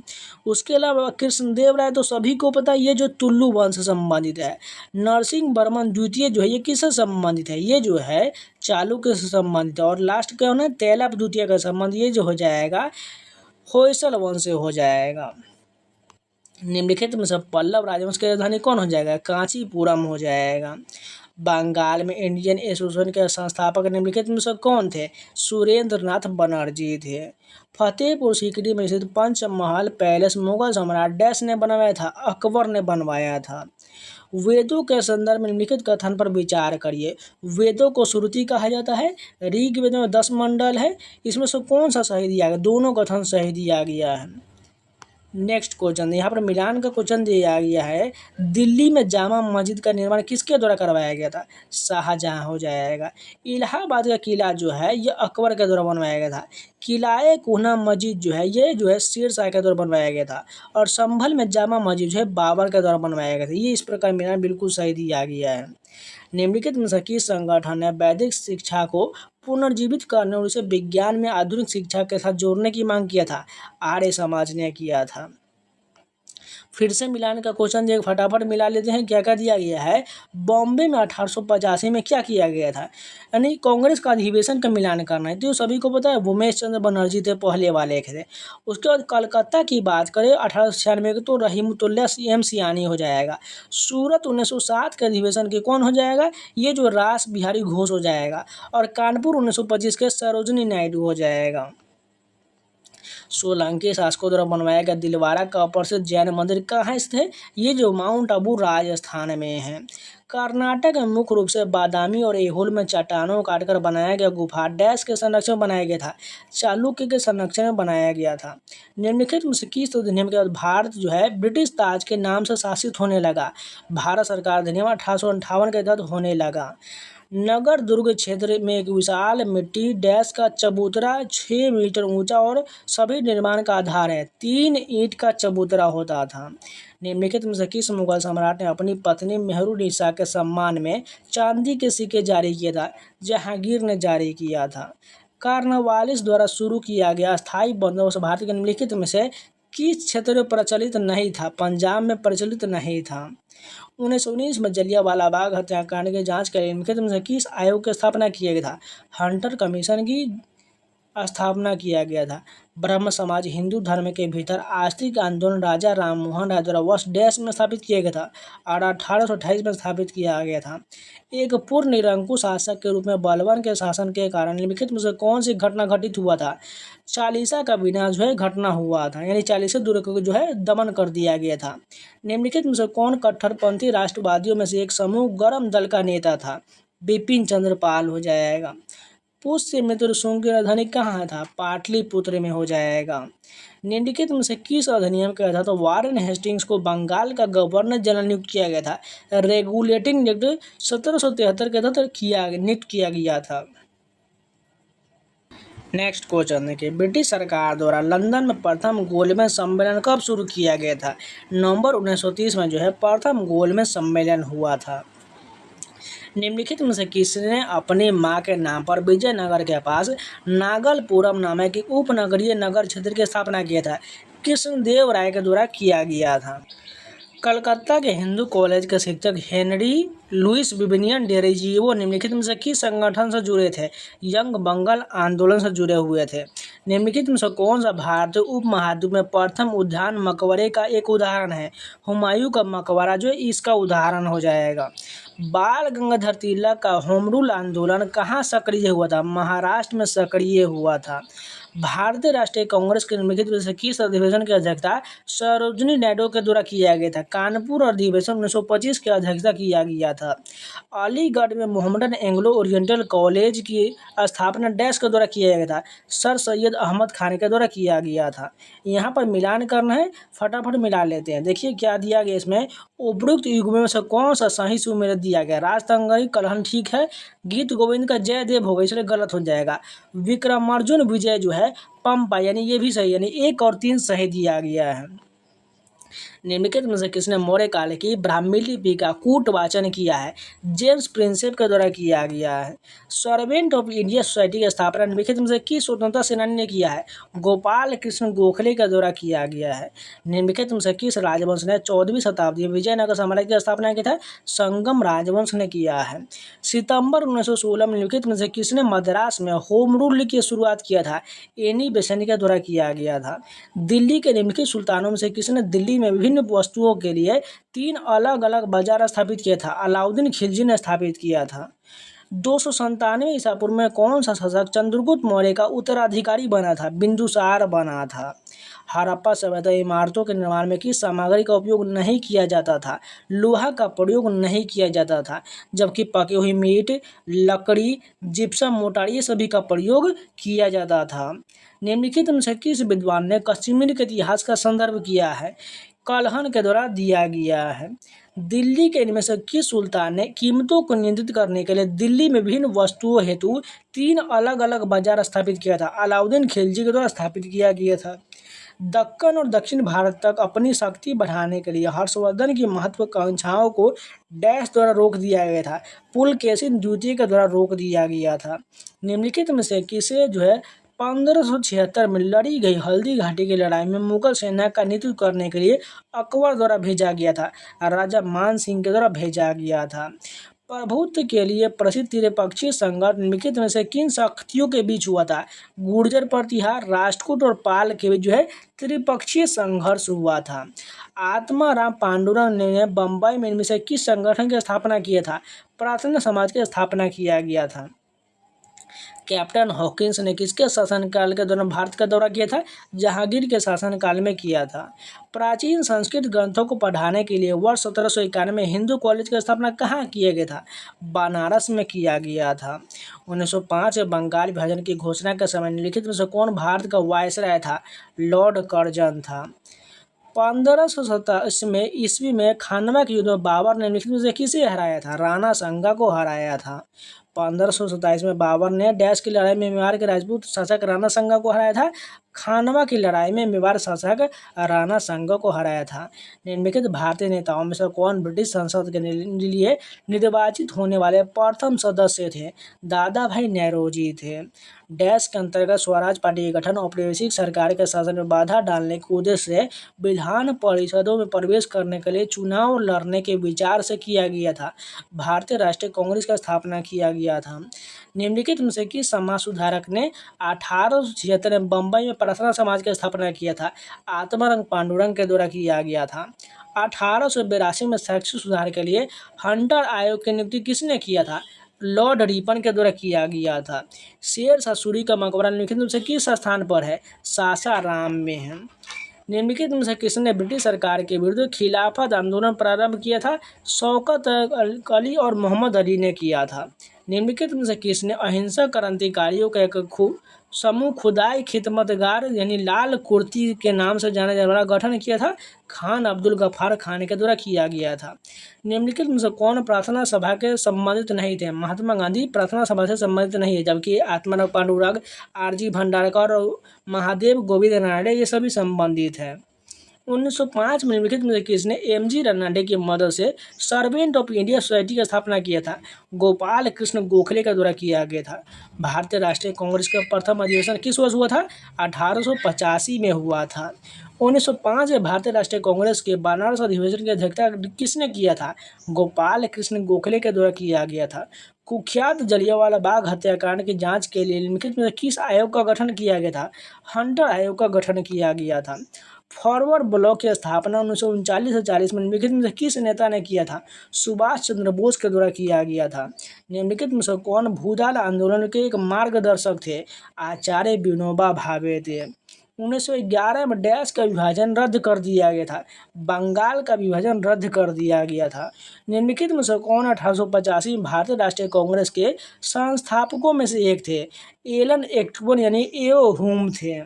उसके अलावा कृष्णदेव राय तो सभी को पता है, ये जो टुल्लू वंश से संबंधित है। नरसिंह वर्मन द्वितीय जो है ये किससे संबंधित है, ये जो है चालुक्य से संबंधित है। और लास्ट क्या होना है, तैलप द्वितीय का संबंध, ये जो हो जाएगा होयसल वंश से हो जाएगा। निम्नलिखित में से पल्लव राजवंश की राजधानी कौन हो जाएगा, कांचीपुरम हो जाएगा। बंगाल में इंडियन एसोसिएशन के संस्थापक निम्नलिखित में से कौन थे, सुरेंद्र नाथ बनर्जी थे। फतेहपुर सीकरी में स्थित पंचमहल पैलेस मुगल सम्राट डैश ने बनवाया था, अकबर ने बनवाया था। वेदों के संदर्भ में निम्नलिखित कथन पर विचार करिए। वेदों को श्रुति कहा जाता है। ऋग्वेद में 10 मंडल है, इसमें से कौन सा सही दिया गया, दोनों कथन सही दिया गया है। नेक्स्ट क्वेश्चन, यहाँ पर मिलान का क्वेश्चन दिया गया है। दिल्ली में जामा मस्जिद का निर्माण किसके द्वारा करवाया गया था, शाहजहां हो जाएगा। इलाहाबाद का किला जो है ये अकबर के द्वारा बनवाया गया था। किलाए कोहना मस्जिद जो है ये जो है शेर शाह के द्वारा बनवाया गया था। और संभल में जामा मस्जिद जो है बाबर के द्वारा बनवाया गया था। ये इस प्रकार मिलान बिल्कुल सही दिया गया है। निम्नलिखित में से किस संगठन ने वैदिक शिक्षा को पुनर्जीवित करने और उसे विज्ञान में आधुनिक शिक्षा के साथ जोड़ने की मांग किया था, आर्य समाज ने किया था। फिर से मिलान का क्वेश्चन जो फटाफट मिला लेते हैं। क्या क्या दिया गया है, बॉम्बे में 1885 में क्या किया गया था, यानी कांग्रेस का अधिवेशन का मिलान करना है। तो सभी को पता है उमेश चंद्र बनर्जी थे पहले वाले थे। उसके बाद कलकत्ता की बात करें 1896 की तो रहीमतुल्लाह एम सियानी हो जाएगा। सूरत 1907 के अधिवेशन के कौन हो जाएगा, ये जो रास बिहारी घोष हो जाएगा। और कानपुर 1925 के सरोजनी नायडू हो जाएगा। सोलंकी शासकों द्वारा बनवाया गया दिलवारा का प्रसिद्ध जैन मंदिर कहाँ स्थित है, ये जो माउंट आबू राजस्थान में है। कर्नाटक में मुख्य रूप से बादामी और ऐहोल में चट्टानों काटकर बनाया गया गुफा डैश के संरक्षण में बनाया गया था, चालुक्य के संरक्षण में बनाया गया था। निम्नलिखित में से किस अधिनियम के बाद भारत जो है ब्रिटिश ताज के नाम से शासित होने लगा, भारत सरकार अधिनियम 1858 के तहत होने लगा। नगर दुर्ग क्षेत्र में एक विशाल मिट्टी डैश का चबूतरा 6 मीटर ऊंचा और सभी निर्माण का आधार है 3 ईंट का चबूतरा होता था। निम्नलिखित में से किस मुगल सम्राट ने अपनी पत्नी मेहरुनिसा के सम्मान में चांदी के सिक्के जारी किया था, जहांगीर ने जारी किया था। कार्नवालिस द्वारा शुरू किया गया स्थायी बंदोबस्त भारत के निम्नलिखित में से किस क्षेत्र में प्रचलित नहीं था, पंजाब में प्रचलित नहीं था। 1919 में जलियांवाला बाग हत्याकांड की जांच के लिए निम्नलिखित में से किस आयोग की स्थापना किया गया था, हंटर कमीशन की स्थापना किया गया था। ब्रह्म समाज हिंदू धर्म के भीतर आस्तिक आंदोलन राजा राममोहन राय द्वारा वर्ष डैश में स्थापित किया गया था और 1828 में स्थापित किया गया था। एक पूर्ण निरंकुश शासक के रूप में बलवान के शासन के कारण निम्नलिखित में से कौन सी घटना घटित हुआ था, चालीसा का विनाश जो है घटना हुआ था, यानी चालीसा दुर्ग को जो है दमन कर दिया गया था। निम्नलिखित में से कौन कट्टरपंथी राष्ट्रवादियों में से एक समूह गर्म दल का नेता था, बिपिन चंद्र पाल हो जाएगा। पुष्यमित्र शुंग की राजधानी कहाँ था, पाटलिपुत्र में हो जाएगा। निम्नलिखित में से किस अधिनियम के तहत वारेन हेस्टिंग्स को बंगाल का गवर्नर जनरल नियुक्त किया गया था, रेगुलेटिंग एक्ट 1773 के तहत नियुक्त किया गया था। नेक्स्ट क्वेश्चन देखिए, ब्रिटिश सरकार द्वारा लंदन में प्रथम गोलमेज सम्मेलन कब शुरू किया गया था, नवंबर 1930 में जो है प्रथम गोलमेज सम्मेलन हुआ था। निम्नलिखित में से किसने अपनी मां के नाम पर विजयनगर के पास नागलपुरम नामक एक उपनगरीय नगर क्षेत्र की स्थापना किया था, कृष्णदेव राय के द्वारा किया गया था। कलकत्ता के हिंदू कॉलेज के शिक्षक हेनरी लुइस विबिनियन डेरिजीवो निम्नलिखित में से किस संगठन से जुड़े थे, यंग बंगाल आंदोलन से जुड़े हुए थे। निम्नलिखित में से कौन सा भारतीय उपमहाद्वीप में प्रथम उद्यान मकबरे का एक उदाहरण है, हुमायूं का मकबरा जो इसका उदाहरण हो जाएगा। बाल गंगाधर तिलक का होम रूल आंदोलन कहाँ सक्रिय हुआ था, महाराष्ट्र में सक्रिय हुआ था। भारतीय राष्ट्रीय कांग्रेस के निम्नलिखित में से किस अधिवेशन की अध्यक्षता सरोजनी नायडू के द्वारा किया गया था, कानपुर अधिवेशन 1925 की अध्यक्षता किया गया था। अलीगढ़ में मोहम्मदन एंग्लो ओरिएंटल कॉलेज की स्थापना डैश के द्वारा किया गया था, सर सैयद अहमद खान के द्वारा किया गया था। यहाँ पर मिलान करना है, फटाफट मिला लेते हैं। देखिए क्या दिया गया इसमें, उपरोक्त युग में से कौन सा सही सुमेलित दिया गया, राजतंगई कलहन ठीक है, गीत गोविंद का जयदेव होगा इसलिए गलत हो जाएगा। विक्रमार्जुन विजय जो है पंपा, यानी ये भी सही, यानी 1 और 3 सही दिया गया है। निम्नलिखित में से किसने मौर्य काल की ब्राह्मी लिपि का कूट वाचन किया है? जेम्स प्रिंसेप के द्वारा किया गया है। सर्वेंट ऑफ इंडिया सोसाइटी की स्थापना निम्नलिखित में से किस स्वतंत्रता सेनानी ने किया है? गोपाल कृष्ण गोखले के द्वारा किया गया है। निम्नलिखित में से किस राजवंश ने 14वीं शताब्दी में विजयनगर साम्राज्य की स्थापना की था? संगम राजवंश ने किया है। सितंबर 1916 में निम्नलिखित में से किसने मद्रास में होम रूल की शुरुआत किया था? एनी बेसेंट के द्वारा किया गया था। दिल्ली के निम्नलिखित सुल्तानों में से किसने दिल्ली में विभिन्न वस्तुओं के लिए 3 अलग अलग बाजार स्थापित किया था? अलाउद्दीन खिलजी ने स्थापित किया था। 297 ईसा पूर्व में कौन सा शासक चंद्रगुप्त मौर्य का उत्तराधिकारी बना था? बिंदुसार बना था। हड़प्पा सभ्यता इमारतों के निर्माण में किस सामग्री का उपयोग नहीं किया जाता था? लोहा का प्रयोग नहीं किया जाता था, जबकि पकी हुई मीट, लकड़ी, जिप्सम, मोटार ये सभी का प्रयोग किया जाता था। निम्नलिखित में से किस विद्वान ने कश्मीर के इतिहास का संदर्भ किया है? कल्हण के द्वारा दिया गया है। दिल्ली के इनमें से किस सुल्तान ने कीमतों को नियंत्रित करने के लिए दिल्ली में विभिन्न वस्तुओं हेतु 3 अलग अलग बाजार स्थापित किया था? अलाउद्दीन खिलजी के द्वारा स्थापित किया गया था। दक्कन और दक्षिण भारत तक अपनी शक्ति बढ़ाने के लिए हर्षवर्धन की महत्वाकांक्षाओं को डैश द्वारा रोक दिया गया था? पुलकेशिन द्वितीय के द्वारा रोक दिया गया था। निम्नलिखित में से किसे 1576 में लड़ी गई हल्दी घाटी की लड़ाई में मुगल सेना का नेतृत्व करने के लिए अकबर द्वारा भेजा गया था? राजा मान सिंह के द्वारा भेजा गया था। प्रभुत्व के लिए प्रसिद्ध त्रिपक्षीय संघर्ष निम्नलिखित में से किन शक्तियों के बीच हुआ था? गुर्जर प्रतिहार, राष्ट्रकूट और पाल के बीच त्रिपक्षीय संघर्ष हुआ था। आत्माराम पांडुरंग ने बम्बई में इनमें से किस संगठन की स्थापना किया था? प्रार्थना समाज की स्थापना किया गया था। कैप्टन हॉकिंस ने किसके शासनकाल के दौरान भारत का दौरा किया था? जहांगीर के शासनकाल में किया था। प्राचीन संस्कृत ग्रंथों को पढ़ाने के लिए वर्ष 1791 में हिंदू कॉलेज की स्थापना कहाँ किया गया था? बनारस में किया गया था। 1905 में बंगाल विभाजन की घोषणा के समय निम्नलिखित में से कौन भारत का वायसराय था? लॉर्ड कर्जन था। 1527 में ईस्वी में खानवा के युद्ध में बाबर ने निम्नलिखित में से किसे हराया था? राणा सांगा को हराया था। 1527 में बाबर ने डैश की लड़ाई में मेवाड़ के राजपूत शासक राणा सांगा को हराया था। खानवा की लड़ाई में मेवाड़ शासक राणा सांगा को हराया था। निम्नलिखित भारतीय नेताओं में से कौन ब्रिटिश संसद के लिए निर्वाचित होने वाले प्रथम सदस्य थे? दादा भाई नेहरूजी थे। डैश के अंतर्गत स्वराज पार्टी के गठन औपनिवेशिक सरकार के शासन में बाधा डालने के उद्देश्य से विधान परिषदों में प्रवेश करने के लिए चुनाव लड़ने के विचार से किया गया था। भारतीय राष्ट्रीय कांग्रेस का स्थापना किया गया था। निम्नलिखित में से किस समाज सुधारक ने 1876 में बम्बई में प्रार्थना समाज की स्थापना किया था? आत्माराम पांडुरंग के द्वारा किया गया था। 1882 में शैक्षिक सुधार के लिए हंटर आयोग की नियुक्ति किसने किया था? लॉर्ड रिपन के द्वारा किया गया था। शेर शाह सूरी का मकबरा निम्नलिखित में से किस स्थान पर है? सासाराम में है। निम्नलिखित में से किसने ब्रिटिश सरकार के विरुद्ध खिलाफत आंदोलन प्रारंभ किया था? शौकत अली और मोहम्मद अली ने किया था। निम्नलिखित में से किसने अहिंसक क्रांतिकारियों का एक समूह खुदाई खिदमतगार यानी लाल कुर्ती के नाम से जाने जाने वाला गठन किया था? खान अब्दुल गफ्फार खान के द्वारा किया गया था। निम्नलिखित में से कौन प्रार्थना सभा के संबंधित नहीं थे? महात्मा गांधी प्रार्थना सभा से संबंधित नहीं है, जबकि आत्माराम पांडुरंग, आरजी भंडारकर और महादेव गोविंद रानडे ये सभी संबंधित है। 1905 में निम्नलिखित में से किसने एमजी रानडे की मदद से सर्वेंट ऑफ इंडिया सोसाइटी की स्थापना किया था? गोपाल कृष्ण गोखले का द्वारा किया गया था। भारतीय राष्ट्रीय कांग्रेस का प्रथम अधिवेशन किस वर्ष हुआ था? 1885 में हुआ था। 1905 में भारतीय राष्ट्रीय कांग्रेस के बनारस अधिवेशन की अध्यक्षता किसने किया था? गोपाल कृष्ण गोखले के द्वारा किया गया था। कुख्यात जलियांवाला बाग हत्याकांड की जांच के लिए निम्नलिखित में किस आयोग का गठन किया गया था? हंटर आयोग का गठन किया गया था। फॉरवर्ड ब्लॉक की स्थापना 1939 से 40 में निम्नलिखित में से किस नेता ने किया था? सुभाष चंद्र बोस के द्वारा किया गया था। निम्नलिखित में से कौन भूदान आंदोलन के एक मार्गदर्शक थे? आचार्य विनोबा भावे थे। 1911 में डैश का विभाजन रद्द कर दिया गया था? बंगाल का विभाजन रद्द कर दिया गया था। निम्नलिखित में से कौन 1885 में भारतीय राष्ट्रीय कांग्रेस के संस्थापकों में से एक थे? एलन एक्टबर्न यानी एओ हुम थे।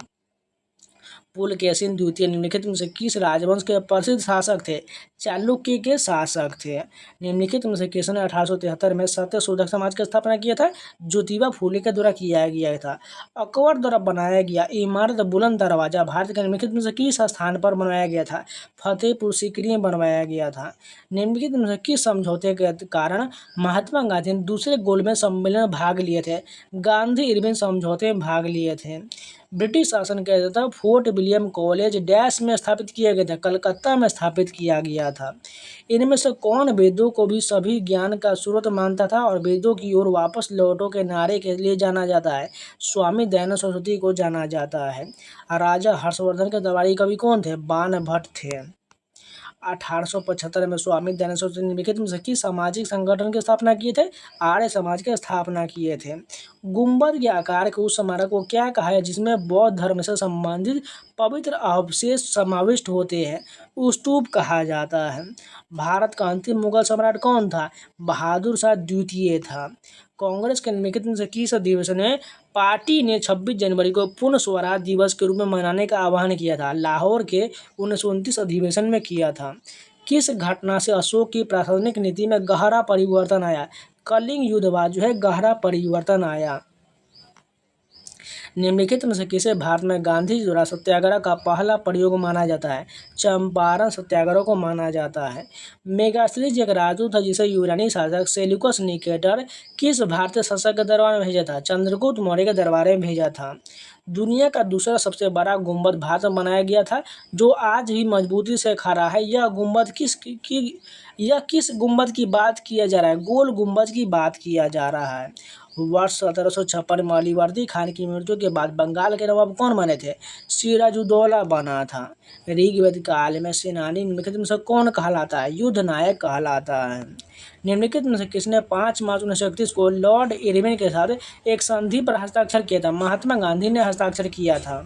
पुलकेशिन द्वितीय निम्नलिखित में से किस राजवंश के प्रसिद्ध शासक थे? चालुक्य के शासक थे। निम्नलिखित में से किसने 1873 में सत्यशोधक समाज की स्थापना किया था? ज्योतिबा फूले के द्वारा किया गया था। अकबर द्वारा बनाया गया इमारत बुलंद दरवाजा भारत के निम्नलिखित में से किस स्थान पर बनवाया गया था? फतेहपुर सीकरी में बनवाया गया था। निम्नलिखित में से किस समझौते के कारण महात्मा गांधी ने दूसरे गोलमेज सम्मेलन में भाग लिए थे? गांधी इरविन समझौते में भाग लिए थे। ब्रिटिश शासन के तहत फोर्ट विलियम कॉलेज डैश में स्थापित किया गया था? कलकत्ता में स्थापित किया गया था। इनमें से कौन वेदों को भी सभी ज्ञान का स्रोत मानता था और वेदों की ओर वापस लौटो के नारे के लिए जाना जाता है? स्वामी दयानंद सरस्वती को जाना जाता है। राजा हर्षवर्धन के दरबारी कवि कौन थे? बाणभट्ट थे। 1875 में स्वामी दयानंद सरस्वती निम्नलिखित में से किस सामाजिक संगठन की स्थापना किए थे? आर्य समाज की स्थापना किए थे। गुंबद के आकार के उस स्मारक को क्या कहा है जिसमें बौद्ध धर्म से संबंधित पवित्र अवशेष समाविष्ट होते हैं? स्तूप कहा जाता है। भारत का अंतिम मुगल सम्राट कौन था? बहादुर शाह द्वितीय था। कांग्रेस के निम्नलिखित में से किस अधिवेशन में पार्टी ने 26 जनवरी को पूर्ण स्वराज दिवस के रूप में मनाने का आह्वान किया था? लाहौर के 1929 अधिवेशन में किया था। किस घटना से अशोक की प्रशासनिक नीति में गहरा परिवर्तन आया? कलिंग युद्ध बाद गहरा परिवर्तन आया। निम्नलिखित में से किसे भारत में गांधी जी द्वारा सत्याग्रह का पहला प्रयोग माना जाता है? चंपारण सत्याग्रह को माना जाता है। मेगास्थनीज एक राजदूत था जिसे यूनानी शासक सेल्यूकस निकेटर किस भारतीय शासक के दरबार में भेजा था? चंद्रगुप्त मौर्य के दरबार में भेजा था। दुनिया का दूसरा सबसे बड़ा गुंबद भारत में बनाया गया था जो आज भी मजबूती से खड़ा है। यह किस गुंबद की बात किया जा रहा है? गोल गुंबद की बात किया जा रहा है। वर्ष 1756 में अलीवर्दी खान की मृत्यु के बाद बंगाल के नवाब कौन बने थे? सिराजुद्दौला बना था। ऋग्वेद काल में सेनानी निम्नलिखित में से कौन कहलाता है? युद्ध नायक कहलाता है। निम्नलिखित में से किसने 5 मार्च 1931 को लॉर्ड इरविन के साथ एक संधि पर हस्ताक्षर किया था? महात्मा गांधी ने हस्ताक्षर किया था।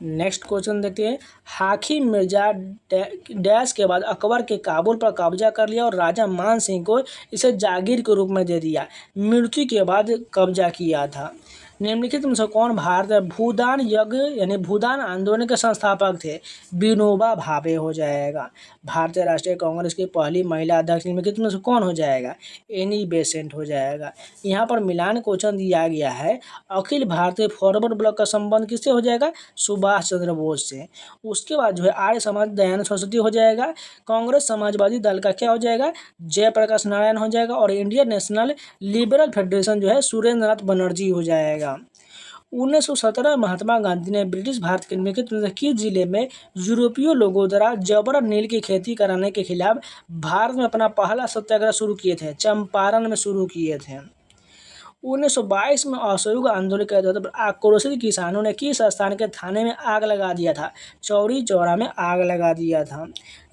नेक्स्ट क्वेश्चन देखते हैं। हाकिम मिर्जा डैश के बाद अकबर के काबुल पर कब्जा कर लिया और राजा मान सिंह को इसे जागीर के रूप में दे दिया। मृत्यु के बाद कब्जा किया था। निम्नलिखित में से कौन भारत भूदान यज्ञ यानी भूदान आंदोलन के संस्थापक थे? विनोबा भावे हो जाएगा। भारतीय राष्ट्रीय कांग्रेस की पहली महिला अध्यक्ष निम्नलिखित में से कौन हो जाएगा? एनी बेसेंट हो जाएगा। यहाँ पर मिलान क्वेश्चन दिया गया है। अखिल भारतीय फॉरवर्ड ब्लॉक का संबंध किससे हो जाएगा? सुभाष चंद्र बोस से। उसके बाद आर्य समाज दयानंद सरस्वती हो जाएगा। कांग्रेस समाजवादी दल का क्या हो जाएगा? जयप्रकाश नारायण हो जाएगा। और Indian national liberal federation Surendra Nath Banerjee हो जाएगा। 1917 महात्मा गांधी ने ब्रिटिश भारत के निम्नलिखित में से किस जिले में यूरोपीय लोगों द्वारा जबरन नील की खेती कराने के खिलाफ भारत में अपना पहला सत्याग्रह शुरू किए थे? चंपारण में शुरू किए थे। 1922 में असहयोग आंदोलन के दौरान आक्रोशित किसानों ने किस स्थान के थाने में आग लगा दिया था? चौरी चौरा में आग लगा दिया था।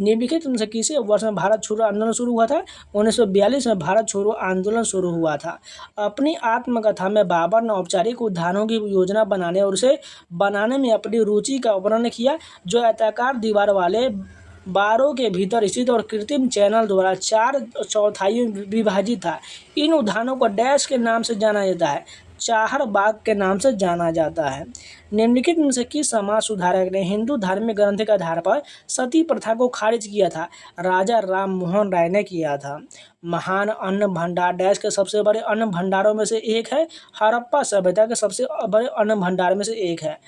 निम्नलिखित में से किसी वर्ष में भारत छोड़ो आंदोलन शुरू हुआ था? 1942 में भारत छोड़ो आंदोलन शुरू हुआ था। अपनी आत्मकथा में बाबर ने औपचारिक उद्यानों की योजना बनाने और उसे बनाने में अपनी रुचि का वर्णन किया जो आयताकार दीवार वाले बारों के भीतर स्थित और कृत्रिम चैनल द्वारा 4/4 विभाजित था। इन उद्यानों को डैश के नाम से जाना जाता है? चाहर बाग के नाम से जाना जाता है। निम्नलिखित में से किस समाज सुधारक ने हिंदू धार्मिक ग्रंथ के आधार पर सती प्रथा को खारिज किया था? राजा राम मोहन राय ने किया था। महान अन्न भंडार डैश के सबसे बड़े अन्न भंडारों में से एक है? हड़प्पा सभ्यता के सबसे बड़े अन्न भंडार में से एक है।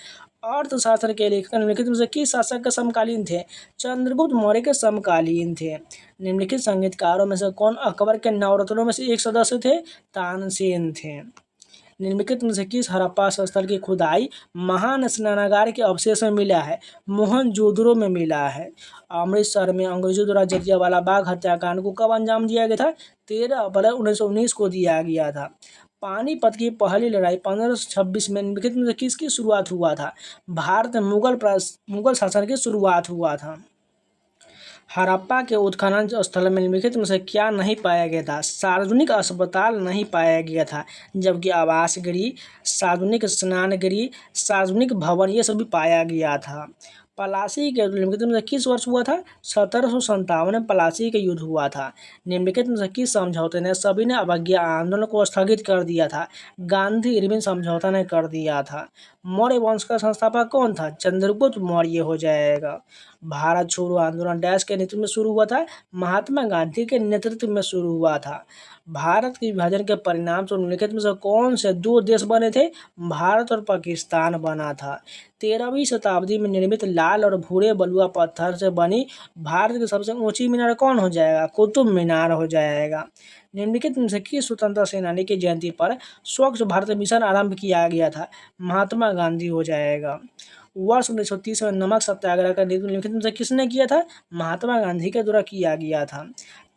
अर्थशास्त्र के लेखक निम्नलिखित में से किस शासक के समकालीन थे? चंद्रगुप्त मौर्य के समकालीन थे। निम्नलिखित संगीतकारों में से कौन अकबर के नवरत्नों में से एक सदस्य थे? तानसेन थे। निम्नलिखित में से किस हड़प्पा स्थल की खुदाई महान स्नानागार के अवशेष में मिला है? मोहनजोदड़ो में मिला है। अमृतसर में अंग्रेजों द्वारा जलियांवाला बाग हत्याकांड को कब अंजाम दिया गया था? 13 अप्रैल 1919 को दिया गया था। पानीपत की पहली लड़ाई 1526 में निम्नलिखित में से किसकी शुरुआत हुआ था? भारत में मुगल शासन की शुरुआत हुआ था। हड़प्पा के उत्खनन स्थल में निम्नलिखित में से क्या नहीं पाया गया था? सार्वजनिक अस्पताल नहीं पाया गया था, जबकि आवास गृह, सार्वजनिक स्नान गृह, सार्वजनिक भवन ये सभी पाया गया था। पलासी के निम्नलिखित में से किस वर्ष हुआ था? 1757 में पलासी का युद्ध हुआ था। निम्नलिखित में से किस समझौते ने सभी ने अवज्ञा आंदोलन को स्थगित कर दिया था? गांधी इरविन समझौता ने कर दिया था। मौर्य वंश का संस्थापक कौन था? चंद्रगुप्त मौर्य हो जाएगा। भारत छोड़ो आंदोलन डैश के नेतृत्व में शुरू हुआ था? महात्मा गांधी के नेतृत्व में शुरू हुआ था। भारत के विभाजन के परिणाम से निम्नलिखित में से कौन से दो देश बने थे? भारत और पाकिस्तान बना था। 13वीं शताब्दी में निर्मित लाल और भूरे बलुआ पत्थर से बनी भारत की सबसे ऊंची मीनार कौन हो जाएगा? कुतुब मीनार हो जाएगा। निम्नलिखित में से किस स्वतंत्रता सेनानी की जयंती पर स्वच्छ भारत मिशन आरंभ किया गया था? महात्मा गांधी हो जाएगा। वर्ष 1930 में नमक सत्याग्रह का नेतृत्व निम्नलिखित में से किसने किया था? महात्मा गांधी के द्वारा किया गया था।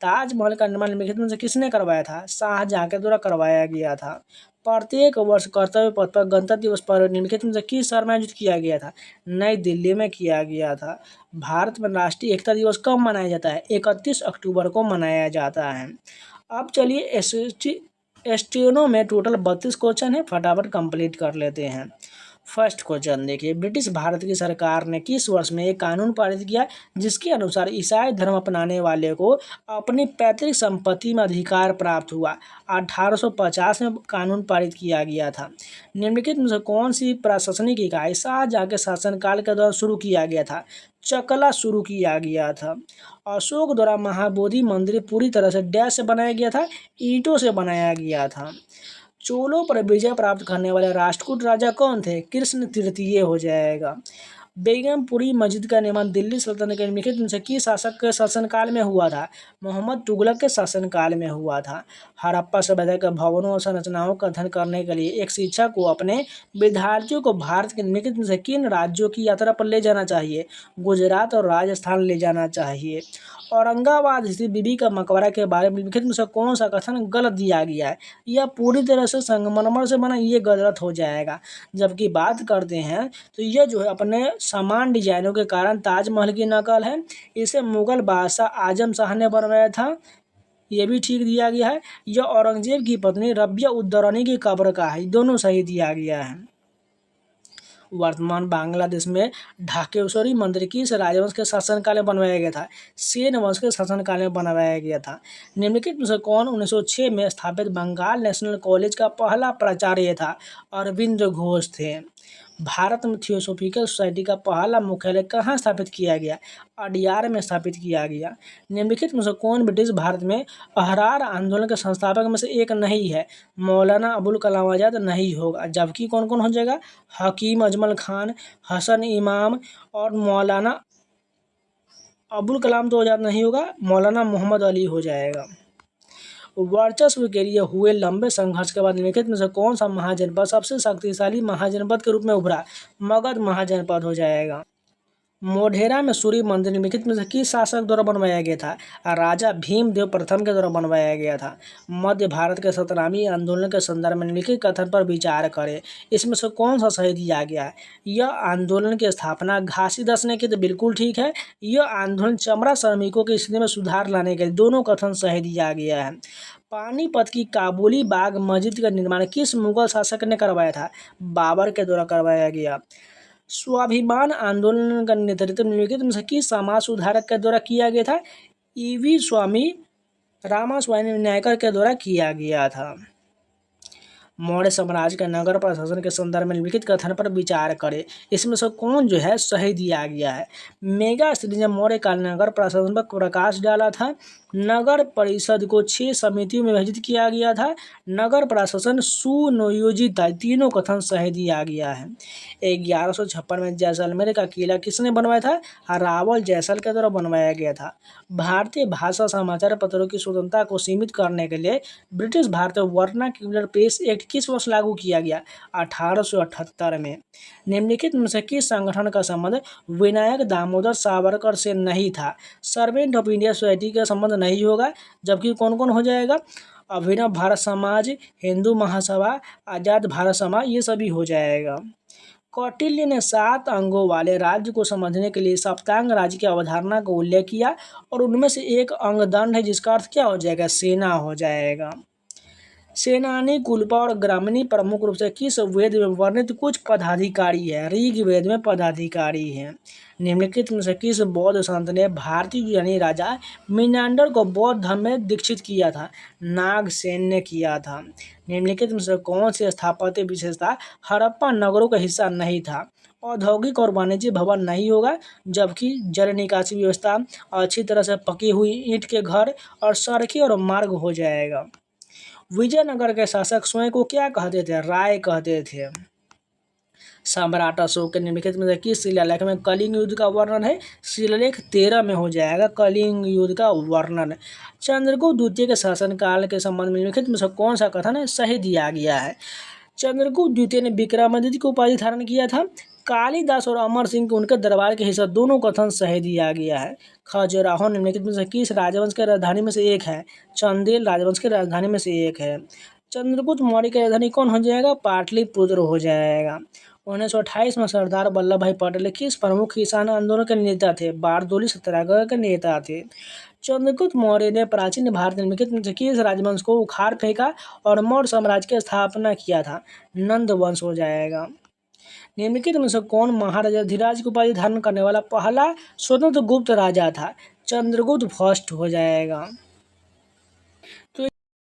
ताजमहल का निर्माण निम्नलिखित में से किसने करवाया था? शाहजहां के द्वारा करवाया गया था। प्रत्येक वर्ष कर्तव्य पथ पर गणतंत्र दिवस पर निम्नलिखित में से किस शहर में आयोजित किया गया था? नई दिल्ली में किया गया था। भारत में राष्ट्रीय एकता दिवस कब मनाया जाता है? 31 अक्टूबर को मनाया जाता है। अब चलिए स्टेनो में टोटल 32 क्वेश्चन है, फटाफट कंप्लीट कर लेते हैं। फर्स्ट क्वेश्चन देखिए, ब्रिटिश भारत की सरकार ने किस वर्ष में एक कानून पारित किया जिसके अनुसार ईसाई धर्म अपनाने वाले को अपनी पैतृक संपत्ति में अधिकार प्राप्त हुआ? 1850 में कानून पारित किया गया था। निम्नलिखित में से कौन सी प्रशासनिक इकाई शाहजहां के शासनकाल के दौरान शुरू किया गया था? चकला शुरू किया गया था। अशोक द्वारा महाबोधि मंदिर पूरी तरह से डैश से बनाया गया था? ईंटों से बनाया गया था। चोलों पर विजय प्राप्त करने वाले राष्ट्रकूट राजा कौन थे? कृष्ण तृतीय हो जाएगा। बेगमपुरी मस्जिद का निर्माण दिल्ली सल्तनत के निम्नलिखित में से किस शासक के शासनकाल में हुआ था? मोहम्मद तुगलक के शासनकाल में हुआ था। हड़प्पा सभ्यता के भवनों और संरचनाओं का अध्ययन करने के लिए एक शिक्षक को अपने विद्यार्थियों को भारत के निम्नलिखित में से किन राज्यों की यात्रा पर ले जाना चाहिए? गुजरात और राजस्थान ले जाना चाहिए। औरंगाबाद स्थित बीबी का मकबरा के बारे में निम्नलिखित में से कौन सा कथन गलत दिया गया है? यह पूरी तरह से संगमरमर से बना, ये गलत हो जाएगा। जबकि बात करते हैं तो यह जो है अपने समान डिजाइनों के कारण ताजमहल की नकल है। इसे मुगल बादशाह आजम शाह ने बनवाया था, ये भी ठीक दिया गया है। यह औरंगजेब की पत्नी रबिया उद्दौरानी की कब्र का है, दोनों सही दिया गया है। वर्तमान बांग्लादेश में ढाकेश्वरी मंदिर किस राजवंश के शासनकाल में बनवाया गया था? सेन वंश के शासनकाल में बनवाया गया था। निम्नलिखित में से कौन 1906 में स्थापित बंगाल नेशनल कॉलेज का पहला प्राचार्य था? अरविंद घोष थे। भारत में थियोसॉफिकल सोसाइटी का पहला मुख्यालय कहाँ स्थापित किया गया? अडियार में स्थापित किया गया। निम्नलिखित में से कौन ब्रिटिश भारत में अहरार आंदोलन के संस्थापक में से एक नहीं है? मौलाना अबुल कलाम आज़ाद नहीं होगा। जबकि कौन कौन हो जाएगा? हकीम अजमल खान, हसन इमाम और मौलाना अबुल कलाम तो आज़ाद नहीं होगा, मौलाना मोहम्मद अली हो जाएगा। वर्चस्व के लिए हुए लंबे संघर्ष के बाद निम्नलिखित में से कौन सा महाजनपद सबसे शक्तिशाली महाजनपद के रूप में उभरा? मगध महाजनपद हो जाएगा। मोढेरा में सूर्य मंदिर निम्नलिखित में से किस शासक द्वारा बनवाया गया था? राजा भीमदेव प्रथम के द्वारा बनवाया गया था। मध्य भारत के सतनामी आंदोलन के संदर्भ में निम्नलिखित कथन पर विचार करें, इसमें से कौन सा सही दिया गया है? यह आंदोलन की स्थापना घासीदास ने की तो बिल्कुल ठीक है। यह आंदोलन चमड़ा श्रमिकों की स्थिति में सुधार लाने के लिए, दोनों कथन सही दिया गया है। पानीपत की काबुली बाग मस्जिद का निर्माण किस मुगल शासक ने करवाया था? बाबर के द्वारा करवाया गया। स्वाभिमान आंदोलन का नेतृत्व निम्नलिखित में से किस समाज सुधारक के द्वारा किया गया था? ईवी स्वामी रामास्वामी नायकर के द्वारा किया गया था। मौर्य साम्राज्य के नगर प्रशासन के संदर्भ में निम्नलिखित कथन पर विचार करें, इसमें से कौन जो है सही दिया गया है? मेगास्थिति ने मौर्य काल नगर प्रशासन पर प्रकाश डाला था। नगर परिषद को 6 समितियों में विभाजित किया गया था। नगर प्रशासन सुनियोजित था, तीनों कथन सही दिया गया है। 1156 में जैसलमेर का किला किसने बनवाया था? रावल जैसल के द्वारा बनवाया गया था। भारतीय भाषा समाचार पत्रों की स्वतंत्रता को सीमित करने के लिए ब्रिटिश भारतीय वर्नाक्यूलर प्रेस एक्ट किस वर्ष लागू किया गया? 1878 में। निम्नलिखित में से किस संगठन का संबंध विनायक दामोदर सावरकर से नहीं था? सर्वेंट ऑफ इंडिया सोसाइटी का संबंध नहीं होगा। जबकि कौन कौन हो जाएगा? अभिनव भारत समाज, हिंदू महासभा, आजाद भारत समाज, ये सभी हो जाएगा। कौटिल्य ने 7 अंगों वाले राज्य को समझने के लिए सप्तांग राज्य की अवधारणा का उल्लेख किया और उनमें से एक अंग दंड है, जिसका अर्थ क्या हो जाएगा? सेना हो जाएगा। सेनानी, कुलपा और ग्रामीणी प्रमुख रूप से किस वेद में वर्णित कुछ पदाधिकारी है? ऋग्वेद में पदाधिकारी हैं। निम्नलिखित में से किस बौद्ध संत ने भारतीय यानी राजा मिनांडर को बौद्ध धर्म में दीक्षित किया था? नागसेन ने किया था। निम्नलिखित में से कौन सी स्थापत्य विशेषता हड़प्पा नगरों का हिस्सा नहीं था? औद्योगिक और वाणिज्य भवन नहीं होगा, जबकि जल निकासी व्यवस्था, अच्छी तरह से पकी हुई ईंट के घर और सड़कें और मार्ग हो जाएगा। विजयनगर के शासक स्वयं को क्या कहते थे? राय कहते थे। सम्राट अशोक के निम्नलिखित में से किस शिलालेख में कलिंग युद्ध का वर्णन है? शिलालेख 13 में हो जाएगा कलिंग युद्ध का वर्णन। चंद्रगुप्त द्वितीय के शासनकाल के संबंध में निम्नलिखित में से कौन सा कथन है सही दिया गया है? चंद्रगुप्त द्वितीय ने विक्रमादित्य की उपाधि धारण किया था। कालिदास और अमर सिंह के उनके दरबार के हिस्सा दोनों कथन सही दिया गया है। खजुराहो निम्नलिखित में से किस राजवंश के राजधानी में से एक है? चंदेल राजवंश की राजधानी में से एक है। चंद्रगुप्त मौर्य की राजधानी कौन हो जाएगा? पाटलिपुत्र हो जाएगा। 1928 में सरदार वल्लभ भाई पटेल किस प्रमुख किसान आंदोलन के नेता थे? बारदोली सत्याग्रह के नेता थे। चंद्रगुप्त मौर्य ने प्राचीन भारत निम्नलिखित में से किस राजवंश को उखाड़ फेंका और मौर्य साम्राज्य की स्थापना किया था? नंद वंश हो जाएगा। निम्नलिखित में से कौन महाराजा धीराज की उपाधि धारण करने वाला पहला स्वतंत्र गुप्त राजा था? चंद्रगुप्त फर्स्ट हो जाएगा। तो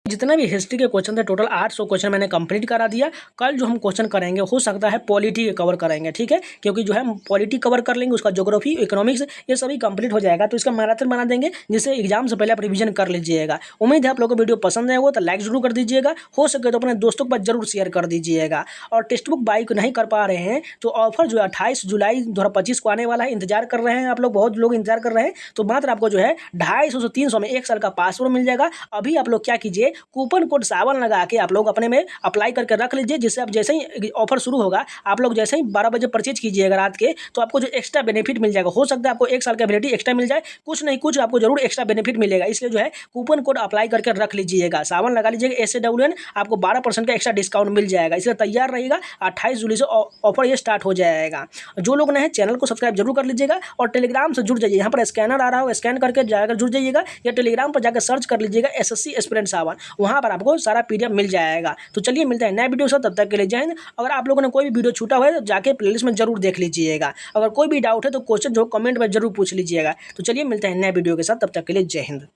जितना भी हिस्ट्री के क्वेश्चन थे टोटल 800 क्वेश्चन मैंने कंप्लीट करा दिया। कल जो हम क्वेश्चन करेंगे हो सकता है पॉलिटी के कवर करेंगे, ठीक है, क्योंकि जो है पॉलिटी कवर कर लेंगे, उसका ज्योग्राफी, इकोनॉमिक्स ये सभी कंप्लीट हो जाएगा। तो इसका मैराथन बना देंगे जिससे एग्जाम से पहले आप रिवीजन कर लीजिएगा। उम्मीद है आप लोगों को वीडियो पसंद आएगा तो लाइक जरूर कर दीजिएगा, हो सके तो अपने दोस्तों के पास जरूर शेयर कर दीजिएगा। और टेक्स्ट बुक बाई नहीं कर पा रहे हैं तो ऑफर जो है 28 जुलाई 2025 को आने वाला है, इंतजार कर रहे हैं आप लोग, बहुत लोग इंतजार कर रहे हैं। तो मात्र आपको जो है 250 से 300 में 1 साल का पासवर्ड मिल जाएगा। अभी आप लोग क्या कीजिए, कूपन कोड सावन लगा के आप लोग अपने में अप्लाई करके रख लीजिए, जिससे आप जैसे ही ऑफर शुरू होगा आप लोग जैसे ही 12 बजे परचेज कीजिएगा रात के, तो आपको जो एक्स्ट्रा बेनिफिट मिल जाएगा। हो सकता है आपको 1 साल का वैलिडिटी एक्स्ट्रा मिल जाए, कुछ नहीं कुछ आपको जरूर एक्स्ट्रा बेनिफिट मिलेगा। इसलिए जो है कूपन कोड अप्लाई करके रख लीजिएगा, सावन लगा लीजिएगा SAWN, आपको 12% का एक्स्ट्रा डिस्काउंट मिल जाएगा। इसलिए तैयार रहिएगा, 28 जुलाई से ऑफर ये स्टार्ट हो जाएगा। जो लोग नए हैं चैनल को सब्सक्राइब जरूर कर लीजिएगा और टेलीग्राम से जुड़ जाइए। यहाँ पर स्कैनर आ रहा हो, स्कैन करके जाकर जुड़ जाइएगा, या टेलीग्राम पर जाकर सर्च कर लीजिएगा SSC एस्पिरेंट सावन, वहाँ पर आपको सारा PDF मिल जाएगा। तो चलिए मिलते हैं नए वीडियो से, तब तक के लिए जय हिंद। अगर आप लोगों ने कोई भी वीडियो छूटा हुआ है तो जाके प्लेलिस्ट में जरूर देख लीजिएगा। अगर कोई भी डाउट है तो क्वेश्चन जो कमेंट में जरूर पूछ लीजिएगा। तो चलिए मिलते हैं नए वीडियो के साथ, तब तक के लिए जय हिंद।